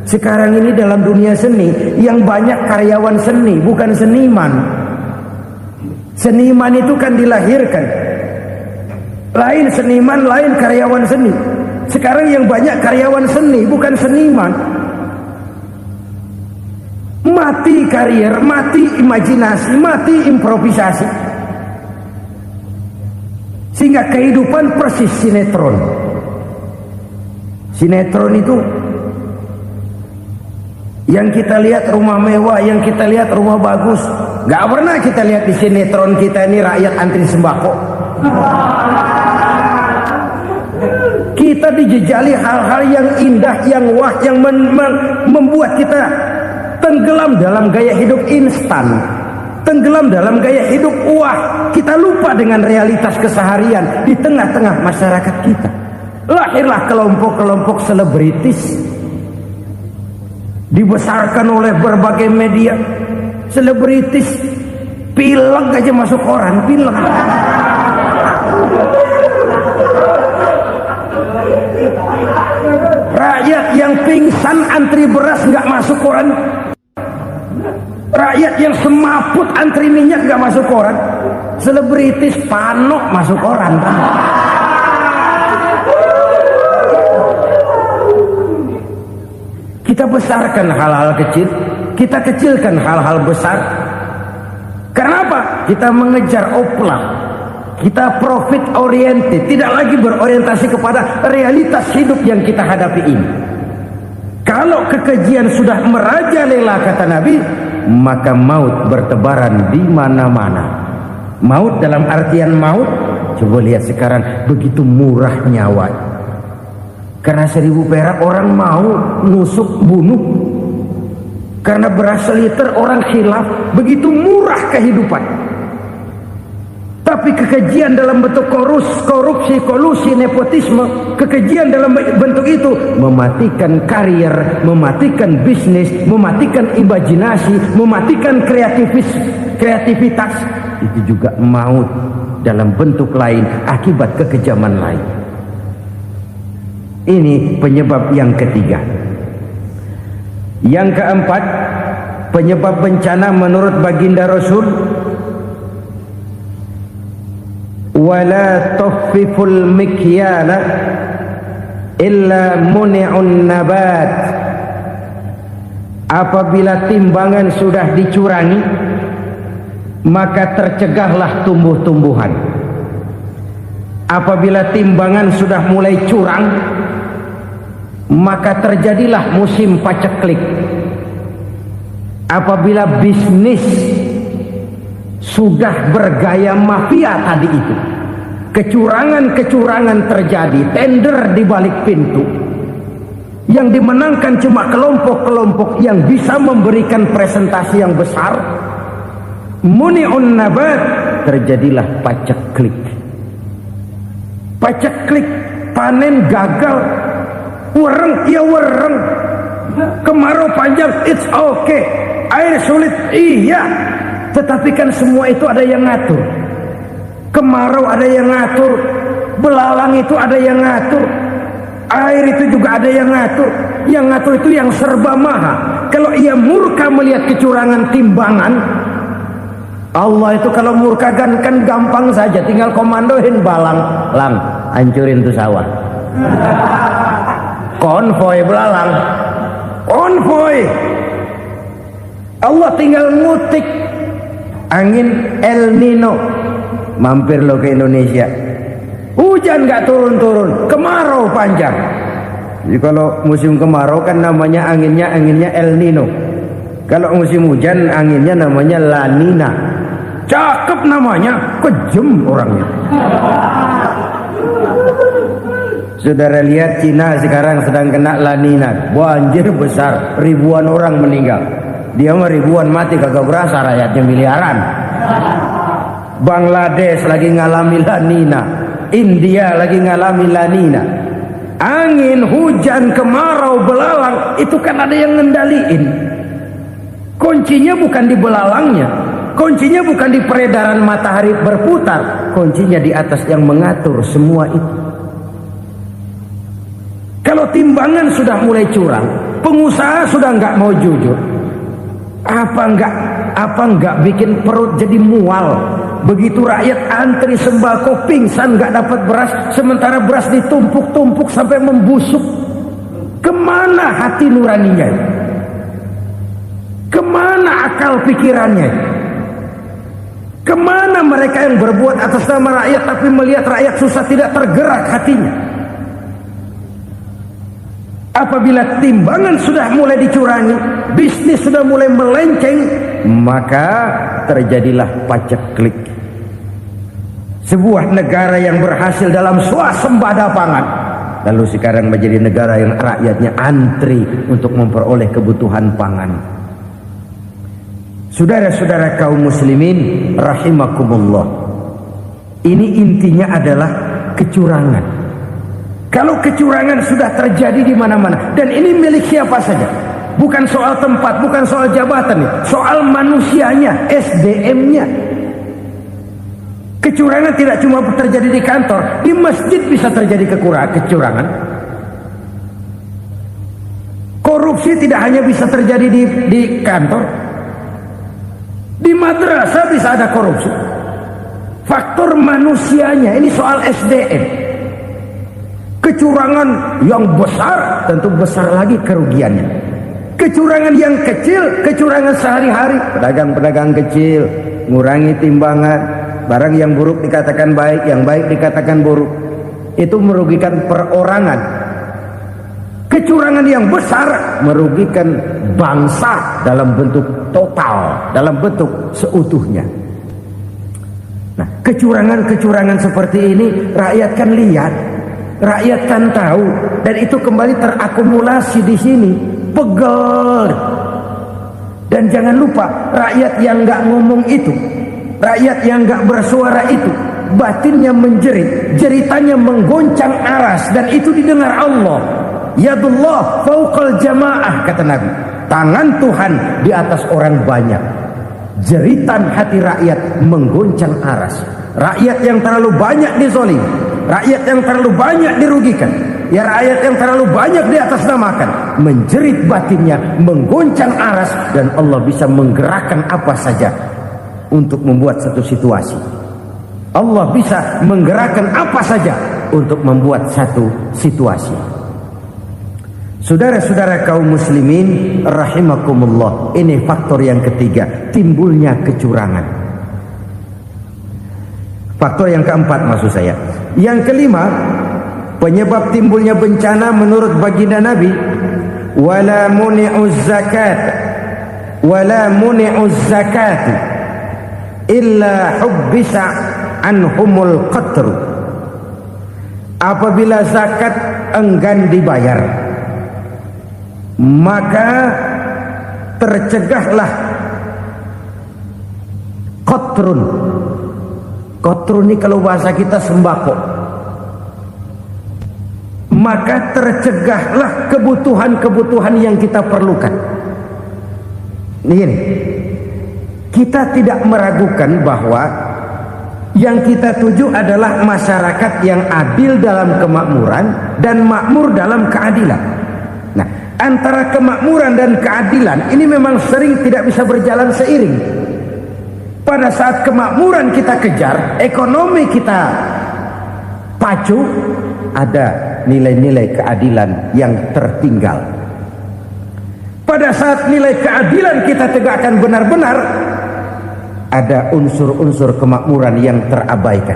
Sekarang ini dalam dunia seni, yang banyak karyawan seni, bukan seniman. Seniman itu kan dilahirkan, lain seniman, lain karyawan seni. Sekarang yang banyak karyawan seni, bukan seniman. Mati karier, mati imajinasi, mati improvisasi, sehingga kehidupan persis sinetron. Sinetron itu yang kita lihat rumah mewah, yang kita lihat rumah bagus, gak pernah kita lihat di sinetron kita ini rakyat antri sembako. Kita dijejali hal-hal yang indah, yang wah, yang membuat kita tenggelam dalam gaya hidup instan, tenggelam dalam gaya hidup wah. Kita lupa dengan realitas keseharian di tengah-tengah masyarakat kita. Lahirlah kelompok-kelompok selebritis, dibesarkan oleh berbagai media. Selebritis pilek aja masuk koran, pilek. Rakyat yang pingsan antri beras nggak masuk koran. Rakyat yang semaput antri minyak nggak masuk koran. Selebritis panok masuk koran. Kita besarkan hal-hal kecil, kita kecilkan hal-hal besar. Karena apa? Kita mengejar oplah, kita profit oriented, tidak lagi berorientasi kepada realitas hidup yang kita hadapi ini. Kalau kekejian sudah merajalela, kata Nabi, maka maut bertebaran di mana-mana. Maut dalam artian maut, coba lihat sekarang begitu murah nyawa. Karena 1000 perak orang mau nusuk bunuh. Karena beras seliter orang khilaf, begitu murah kehidupan. Tapi kekejian dalam bentuk korupsi, kolusi, nepotisme, kekejian dalam bentuk itu mematikan karier, mematikan bisnis, mematikan imajinasi, mematikan kreativitas. Itu juga maut dalam bentuk lain akibat kekejaman lain. Ini penyebab yang ketiga. Yang keempat, penyebab bencana menurut baginda Rasul, wala tuffiful mikyala illa muni'un nabat. Apabila timbangan sudah dicurangi, maka tercegahlah tumbuh-tumbuhan. Apabila timbangan sudah mulai curang, maka terjadilah musim paceklik. Apabila bisnis sudah bergaya mafia tadi itu, kecurangan-kecurangan terjadi, tender di balik pintu, yang dimenangkan cuma kelompok-kelompok yang bisa memberikan presentasi yang besar, muni'un nabat, terjadilah paceklik. Paceklik, panen gagal, wereng ya wereng, kemarau panjang, it's okay, air sulit, iya, tetapi kan semua itu ada yang ngatur. Kemarau ada yang ngatur, belalang itu ada yang ngatur, air itu juga ada yang ngatur. Yang ngatur itu yang serba maha. Kalau ia murka melihat kecurangan timbangan, Allah itu kalau murka kan gampang saja, tinggal komandoin balang, lang, hancurin tuh sawah. Konvoy belalang, konvoy. Allah tinggal ngutik angin El Nino. Mampir lo ke Indonesia, hujan nggak turun-turun, kemarau panjang. Jadi kalau musim kemarau kan namanya anginnya El Nino. Kalau musim hujan anginnya namanya La Nina. Cakep namanya, kejem orangnya. Saudara lihat Cina sekarang sedang kena La Nina, banjir besar, ribuan orang meninggal. Dia mah ribuan mati kagak berasa, rakyatnya miliaran. Bangladesh lagi ngalami La Nina, India lagi ngalami La Nina. Angin, hujan, kemarau, belalang itu kan ada yang ngendaliin. Kuncinya bukan di belalangnya, kuncinya bukan di peredaran matahari berputar, kuncinya di atas yang mengatur semua itu. Kalau timbangan sudah mulai curang, pengusaha sudah nggak mau jujur, apa nggak bikin perut jadi mual? Begitu rakyat antri sembako pingsan nggak dapat beras, sementara beras ditumpuk-tumpuk sampai membusuk. Kemana hati nuraninya? Kemana akal pikirannya? Kemana mereka yang berbuat atas nama rakyat tapi melihat rakyat susah tidak tergerak hatinya? Apabila timbangan sudah mulai dicurangi, bisnis sudah mulai melenceng, maka terjadilah paceklik. Sebuah negara yang berhasil dalam swasembada pangan, lalu sekarang menjadi negara yang rakyatnya antri untuk memperoleh kebutuhan pangan. Saudara-saudara kaum muslimin rahimakumullah, ini intinya adalah kecurangan. Kalau kecurangan sudah terjadi di mana-mana, dan ini milik siapa saja, bukan soal tempat, bukan soal jabatan, soal manusianya, SDM-nya. Kecurangan tidak cuma terjadi di kantor, di masjid bisa terjadi kecurangan. Korupsi tidak hanya bisa terjadi di kantor, di madrasah bisa ada korupsi. Faktor manusianya, ini soal SDM. Kecurangan yang besar tentu besar lagi kerugiannya. Kecurangan yang kecil, kecurangan sehari-hari, pedagang-pedagang kecil ngurangi timbangan, barang yang buruk dikatakan baik, yang baik dikatakan buruk, itu merugikan perorangan. Kecurangan yang besar merugikan bangsa dalam bentuk total, dalam bentuk seutuhnya. Nah, kecurangan-kecurangan seperti ini rakyat kan lihat, rakyat kan tahu, dan itu kembali terakumulasi di sini, pegel. Dan jangan lupa, rakyat yang nggak ngomong itu, rakyat yang nggak bersuara itu, batinnya menjerit, jeritannya menggoncang aras, dan itu didengar Allah. Yadullah fauqal jamaah, kata Nabi, tangan Tuhan di atas orang banyak. Jeritan hati rakyat menggoncang aras. Rakyat yang terlalu banyak dizolimi, rakyat yang terlalu banyak dirugikan, ya rakyat yang terlalu banyak di atas namakan, menjerit batinnya, menggoncang aras, dan Allah bisa menggerakkan apa saja untuk membuat satu situasi. Allah bisa menggerakkan apa saja untuk membuat satu situasi. Saudara-saudara kaum muslimin rahimakumullah, ini faktor yang ketiga, timbulnya kecurangan. Faktor yang keempat maksud saya. Yang kelima, penyebab timbulnya bencana menurut baginda Nabi, wala muni'uz zakat wala muni'uz zakat illa hubbisa anhumul qatr. Apabila zakat enggan dibayar, maka tercegahlah qatrun. Qatrun ini kalau bahasa kita sembako. Maka tercegahlah kebutuhan-kebutuhan yang kita perlukan. Ini, kita tidak meragukan bahwa yang kita tuju adalah masyarakat yang adil dalam kemakmuran dan makmur dalam keadilan. Nah, antara kemakmuran dan keadilan ini memang sering tidak bisa berjalan seiring. Pada saat kemakmuran kita kejar, ekonomi kita pacu, ada nilai-nilai keadilan yang tertinggal. pada saat nilai keadilan kita tegakkan benar-benar, ada unsur-unsur kemakmuran yang terabaikan.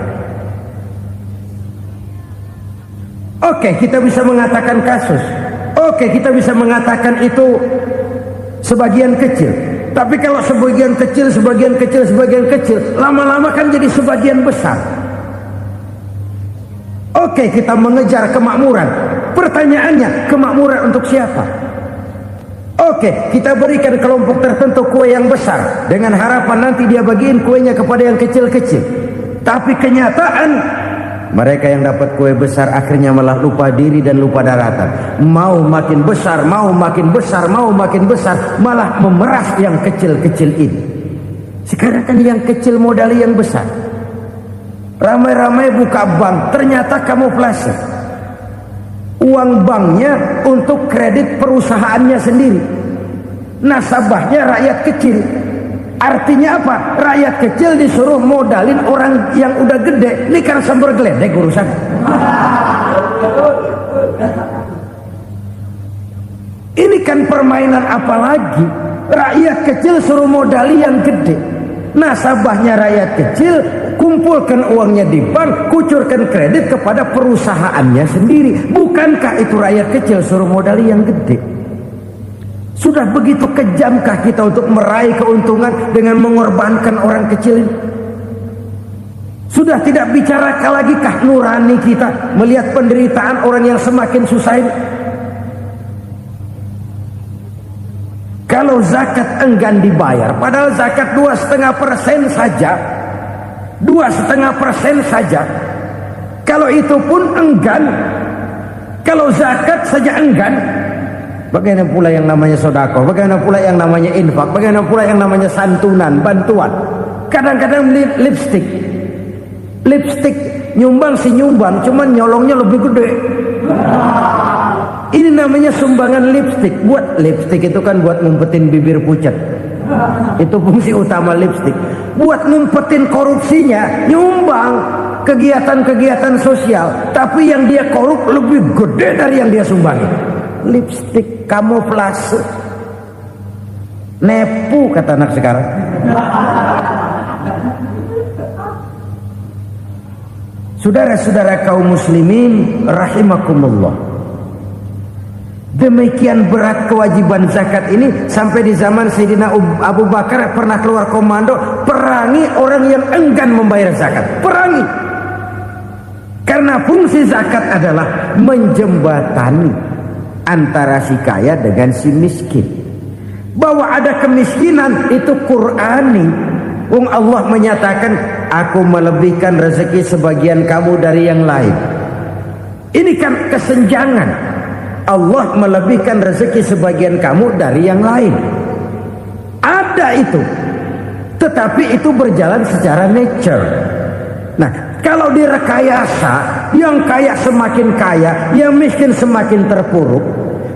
Oke, kita bisa mengatakan kasus. Oke, kita bisa mengatakan itu sebagian kecil. Tapi kalau sebagian kecil, lama-lama kan jadi sebagian besar. Oke, kita mengejar kemakmuran. Pertanyaannya, kemakmuran untuk siapa? Oke, kita berikan kelompok tertentu kue yang besar dengan harapan nanti dia bagiin kuenya kepada yang kecil-kecil. Tapi kenyataan, mereka yang dapat kue besar akhirnya malah lupa diri dan lupa daratan. Mau makin besar, malah memeras yang kecil-kecil ini. Sekarang kan yang kecil modali yang besar. Ramai-ramai buka bank, ternyata kamuflase. Uang banknya untuk kredit perusahaannya sendiri. Nasabahnya rakyat kecil. Artinya apa? Rakyat kecil disuruh modalin orang yang udah gede. Ini kan sumber geledek urusan. Ini kan permainan apa lagi? Rakyat kecil suruh modali yang gede. Nasabahnya rakyat kecil, kumpulkan uangnya di bank, kucurkan kredit kepada perusahaannya sendiri. Bukankah itu rakyat kecil suruh modali yang gede? Sudah begitu kejamkah kita untuk meraih keuntungan dengan mengorbankan orang kecil ini? Sudah tidak bicara lagi kah nurani kita melihat penderitaan orang yang semakin susah ini? Kalau zakat enggan dibayar, padahal zakat 2,5% saja, 2,5% saja. Kalau itu pun enggan, kalau zakat saja enggan, bagaimana pula yang namanya sodako, bagaimana pula yang namanya infak, bagaimana pula yang namanya santunan, bantuan. Kadang-kadang lipstick nyumbang si nyumbang, cuman nyolongnya lebih gede. Ini namanya sumbangan lipstick. Buat lipstick itu kan buat ngumpetin bibir pucat. Itu fungsi utama lipstick. Buat ngumpetin korupsinya, nyumbang kegiatan-kegiatan sosial, tapi yang dia korup lebih gede dari yang dia sumbangi. Lipstick kamuflase. Nepu kata anak sekarang. Saudara-saudara kaum muslimin rahimakumullah. Demikian berat kewajiban zakat ini sampai di zaman Sayyidina Abu Bakar pernah keluar komando perangi orang yang enggan membayar zakat. Perangi. Karena fungsi zakat adalah menjembatani antara si kaya dengan si miskin. Bahwa ada kemiskinan itu Qur'ani. Allah menyatakan, aku melebihkan rezeki sebagian kamu dari yang lain. Ini kan kesenjangan. Allah melebihkan rezeki sebagian kamu dari yang lain. Ada itu. Tetapi itu berjalan secara nature. Nah, kalau direkayasa, yang kaya semakin kaya, yang miskin semakin terpuruk,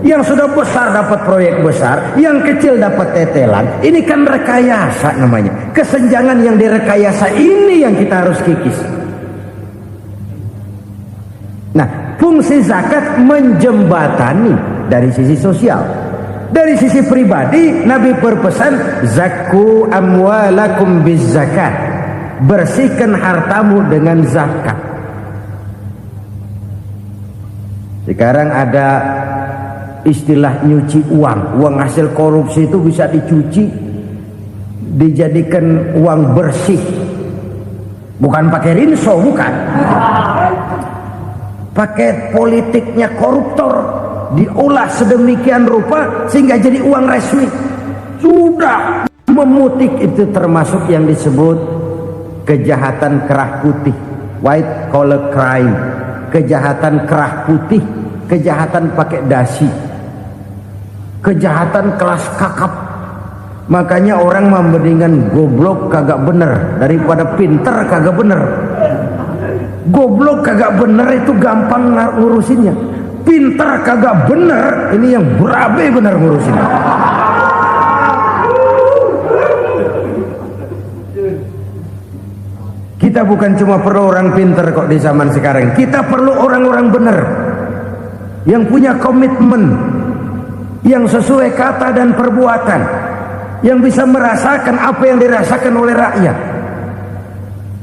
yang sudah besar dapat proyek besar, yang kecil dapat tetelan. Ini kan rekayasa namanya. Kesenjangan yang direkayasa ini yang kita harus kikis. Nah, fungsi zakat menjembatani dari sisi sosial. Dari sisi pribadi, Nabi berpesan, zakku amwalakum biz zakat. Bersihkan hartamu dengan zakat. Sekarang ada istilah nyuci uang. Uang hasil korupsi itu bisa dicuci, dijadikan uang bersih. Bukan pakai rinso, bukan. Pakai politiknya koruptor, diolah sedemikian rupa sehingga jadi uang resmi. Sudah memutik, itu termasuk yang disebut kejahatan kerah putih, white collar crime. Kejahatan kerah putih, kejahatan pakai dasi, kejahatan kelas kakap. Makanya orang mendingan goblok kagak bener daripada pinter kagak bener. Goblok kagak bener itu gampang ngurusinnya. Pinter kagak bener, ini yang berabe bener ngurusinnya. Kita bukan cuma perlu orang pinter kok di zaman sekarang. Kita perlu orang-orang bener yang punya komitmen, yang sesuai kata dan perbuatan, yang bisa merasakan apa yang dirasakan oleh rakyat,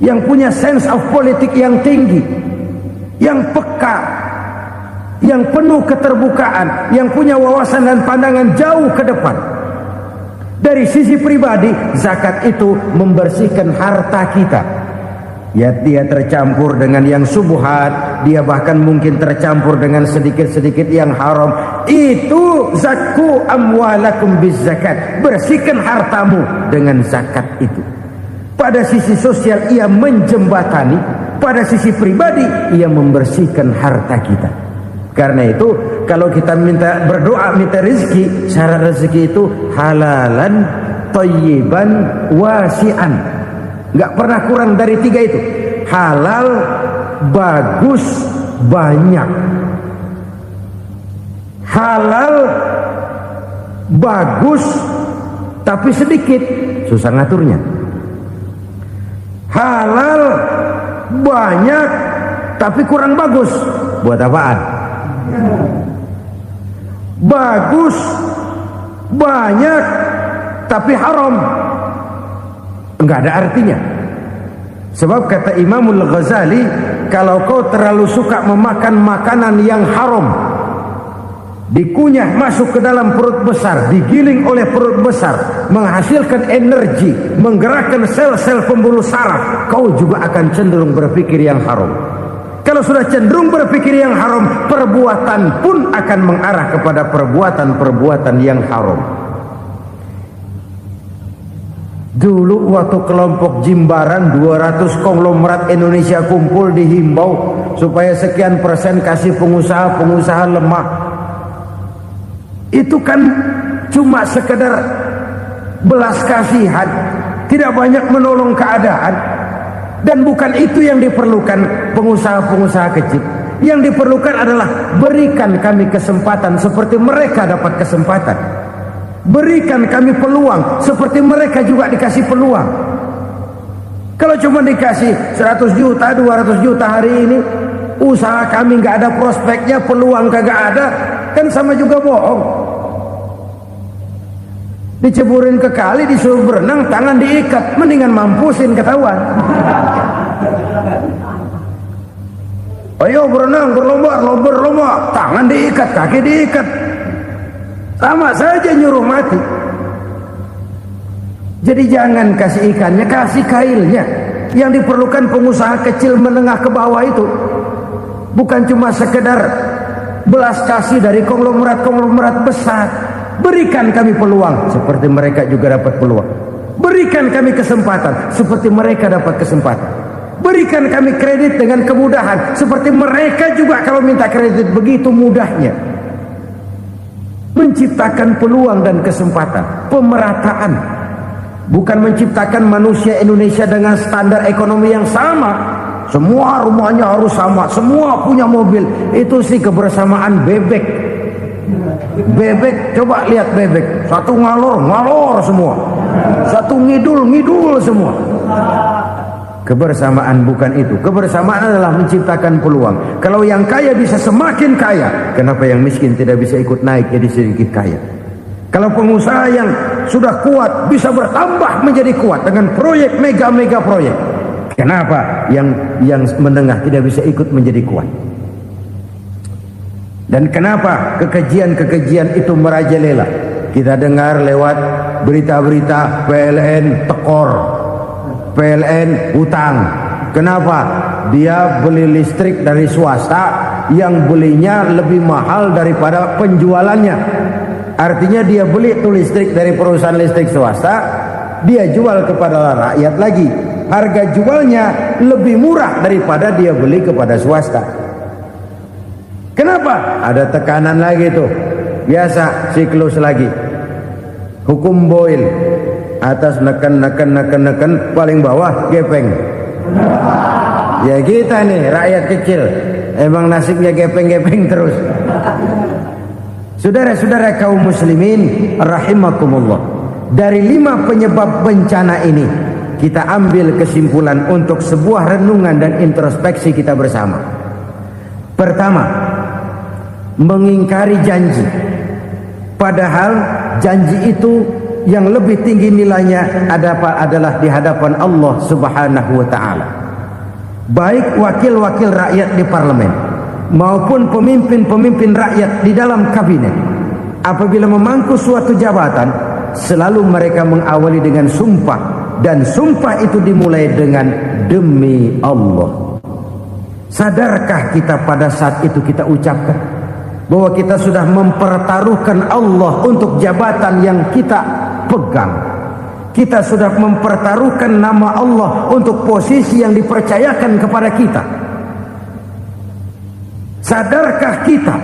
yang punya sense of politik yang tinggi, yang peka, yang penuh keterbukaan, yang punya wawasan dan pandangan jauh ke depan. Dari sisi pribadi, zakat itu membersihkan harta kita. Ya, dia tercampur dengan yang subuhat, dia bahkan mungkin tercampur dengan sedikit-sedikit yang haram. Itu zakku amwalakum bizzakat. Bersihkan hartamu dengan zakat itu. Pada sisi sosial ia menjembatani, pada sisi pribadi ia membersihkan harta kita. Karena itu kalau kita minta berdoa minta rezeki, syarat rezeki itu halalan thayyiban wasi'an. Enggak pernah kurang dari 3 itu. Halal, bagus, banyak. Halal, bagus, tapi sedikit, susah ngaturnya. Halal, banyak, tapi kurang bagus, buat apaan? Bagus, banyak, tapi haram, enggak ada artinya. Sebab kata Imamul Ghazali, kalau kau terlalu suka memakan makanan yang haram, dikunyah masuk ke dalam perut besar, digiling oleh perut besar, menghasilkan energi, menggerakkan sel-sel pembuluh saraf, kau juga akan cenderung berpikir yang haram. Kalau sudah cenderung berpikir yang haram, perbuatan pun akan mengarah kepada perbuatan-perbuatan yang haram. Dulu waktu kelompok Jimbaran 200 konglomerat Indonesia kumpul, dihimbau supaya sekian persen kasih pengusaha-pengusaha lemah. Itu kan cuma sekedar belas kasihan, tidak banyak menolong keadaan. Dan bukan itu yang diperlukan pengusaha-pengusaha kecil. Yang diperlukan adalah berikan kami kesempatan seperti mereka dapat kesempatan. Berikan kami peluang seperti mereka juga dikasih peluang. Kalau cuma dikasih 100 juta, 200 juta hari ini, usaha kami nggak ada prospeknya, peluang kagak ada, kan sama juga bohong. Diceburin ke kali, disuruh berenang, tangan diikat, mendingan mampusin, ketahuan. Ayo berenang, berlomba, tangan diikat, kaki diikat, sama saja nyuruh mati. Jadi jangan kasih ikannya, kasih kailnya. Yang diperlukan pengusaha kecil menengah ke bawah itu bukan cuma sekedar belas kasih dari konglomerat-konglomerat besar. Berikan kami peluang seperti mereka juga dapat peluang. Berikan kami kesempatan seperti mereka dapat kesempatan. Berikan kami kredit dengan kemudahan seperti mereka juga kalau minta kredit begitu mudahnya. Menciptakan peluang dan kesempatan, pemerataan. Bukan menciptakan manusia Indonesia dengan standar ekonomi yang sama. Semua rumahnya harus sama, semua punya mobil. Itu sih kebersamaan bebek. Bebek, coba lihat bebek. Satu ngalor semua. Satu ngidul semua. Kebersamaan bukan itu. Kebersamaan adalah menciptakan peluang. Kalau yang kaya bisa semakin kaya, kenapa yang miskin tidak bisa ikut naik jadi sedikit kaya? Kalau pengusaha yang sudah kuat bisa bertambah menjadi kuat dengan proyek mega proyek, kenapa yang menengah tidak bisa ikut menjadi kuat? Dan kenapa kekejian-kekejian itu merajalela? Kita dengar lewat berita-berita PLN tekor, PLN hutang. Kenapa? Dia beli listrik dari swasta yang belinya lebih mahal daripada penjualannya. Artinya dia beli itu listrik dari perusahaan listrik swasta, dia jual kepada rakyat lagi. Harga jualnya lebih murah daripada dia beli kepada swasta. Kenapa? Ada tekanan lagi tuh. Biasa siklus lagi. Hukum Boyle. Atas neken, paling bawah gepeng. Ya kita nih rakyat kecil, emang nasibnya gepeng terus. Saudara-saudara kaum muslimin rahimakumullah, dari 5 penyebab bencana ini kita ambil kesimpulan untuk sebuah renungan dan introspeksi kita bersama. Pertama, mengingkari janji. Padahal janji itu yang lebih tinggi nilainya adalah di hadapan Allah Subhanahu wa taala. Baik wakil-wakil rakyat di parlemen maupun pemimpin-pemimpin rakyat di dalam kabinet, apabila memangku suatu jabatan, selalu mereka mengawali dengan sumpah, dan sumpah itu dimulai dengan demi Allah. Sadarkah kita pada saat itu kita ucapkan bahwa kita sudah mempertaruhkan Allah untuk jabatan yang kita pegang? Kita sudah mempertaruhkan nama Allah untuk posisi yang dipercayakan kepada kita. Sadarkah kita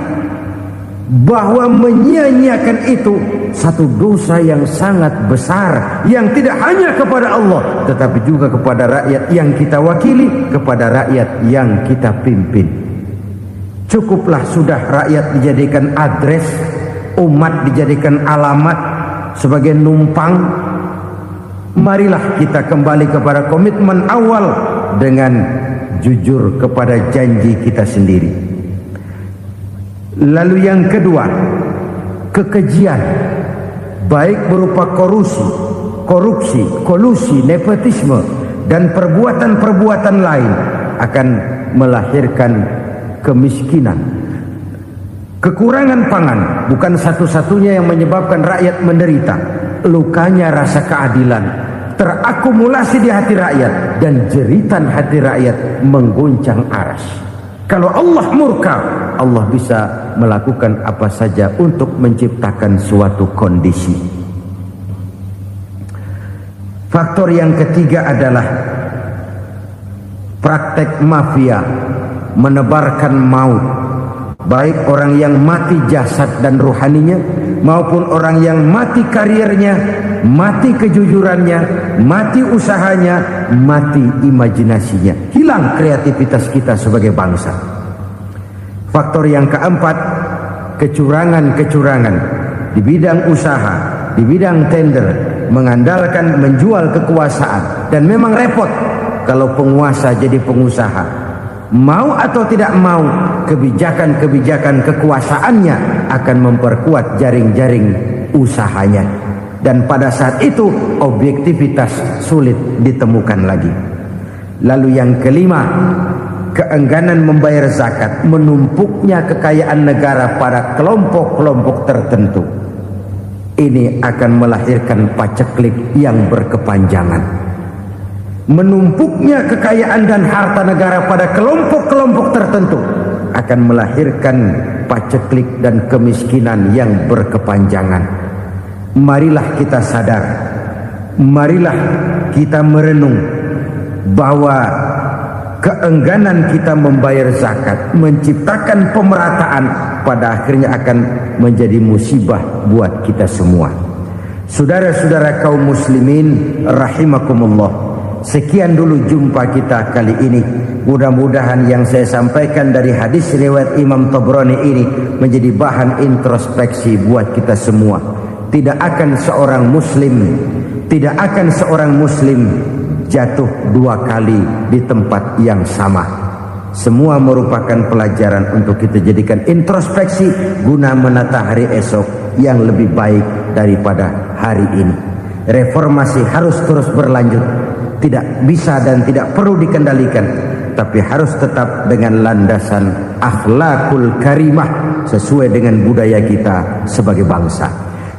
bahwa menyia-nyiakan itu satu dosa yang sangat besar, yang tidak hanya kepada Allah tetapi juga kepada rakyat yang kita wakili, kepada rakyat yang kita pimpin. Cukuplah sudah rakyat dijadikan adres, umat dijadikan alamat sebagai numpang. Marilah kita kembali kepada komitmen awal dengan jujur kepada janji kita sendiri. Lalu yang kedua, kekejian, baik berupa korupsi, kolusi, nepotisme, dan perbuatan-perbuatan lain akan melahirkan kemiskinan. Kekurangan pangan bukan satu-satunya yang menyebabkan rakyat menderita. Lukanya rasa keadilan terakumulasi di hati rakyat, dan jeritan hati rakyat mengguncang aras. Kalau Allah murka, Allah bisa melakukan apa saja untuk menciptakan suatu kondisi. Faktor yang ketiga adalah praktek mafia menebarkan maut, baik orang yang mati jasad dan rohaninya maupun orang yang mati karirnya, mati kejujurannya, mati usahanya, mati imajinasinya. Hilang kreativitas kita sebagai bangsa. Faktor yang keempat, kecurangan-kecurangan di bidang usaha, di bidang tender, mengandalkan menjual kekuasaan. Dan memang repot kalau penguasa jadi pengusaha. Mau atau tidak mau, kebijakan-kebijakan kekuasaannya akan memperkuat jaring-jaring usahanya. Dan pada saat itu objektivitas sulit ditemukan lagi. Lalu yang kelima, keengganan membayar zakat, menumpuknya kekayaan negara pada kelompok-kelompok tertentu. Ini akan melahirkan paceklik yang berkepanjangan. Menumpuknya kekayaan dan harta negara pada kelompok-kelompok tertentu akan melahirkan paceklik dan kemiskinan yang berkepanjangan. Marilah kita sadar, marilah kita merenung bahwa keengganan kita membayar zakat, menciptakan pemerataan, pada akhirnya akan menjadi musibah buat kita semua. Saudara-saudara kaum muslimin rahimakumullah, sekian dulu jumpa kita kali ini. Mudah-mudahan yang saya sampaikan dari hadis riwayat Imam Tabrani ini menjadi bahan introspeksi buat kita semua. Tidak akan seorang muslim jatuh dua kali di tempat yang sama. Semua merupakan pelajaran untuk kita jadikan introspeksi guna menata hari esok yang lebih baik daripada hari ini. Reformasi harus terus berlanjut. Tidak bisa dan tidak perlu dikendalikan, tapi harus tetap dengan landasan akhlakul karimah sesuai dengan budaya kita sebagai bangsa.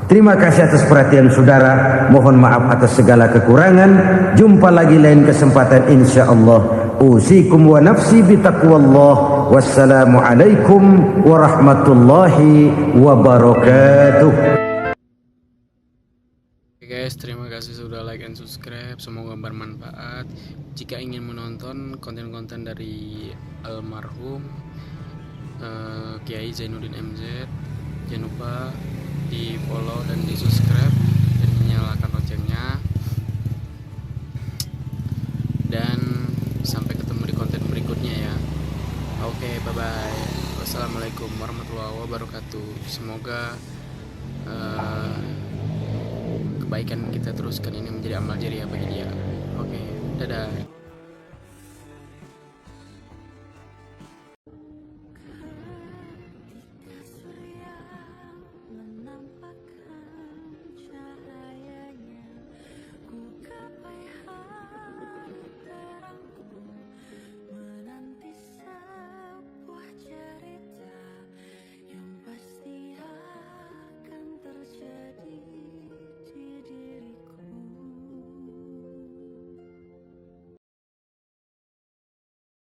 Terima kasih atas perhatian saudara. Mohon maaf atas segala kekurangan. Jumpa lagi lain kesempatan insyaallah. Usikum wa nafsi bitaqwallah. Wassalamualaikum warahmatullahi wabarakatuh. Guys, terima kasih sudah like and subscribe. Semoga bermanfaat. Jika ingin menonton konten-konten dari almarhum Kiai Zainuddin MZ, jangan lupa di follow dan di subscribe dan nyalakan loncengnya. Dan sampai ketemu di konten berikutnya ya. Oke, bye bye. Wassalamualaikum warahmatullahi wabarakatuh. Semoga kebaikan kita teruskan ini menjadi amal jariah bagi dia. Oke, dadah.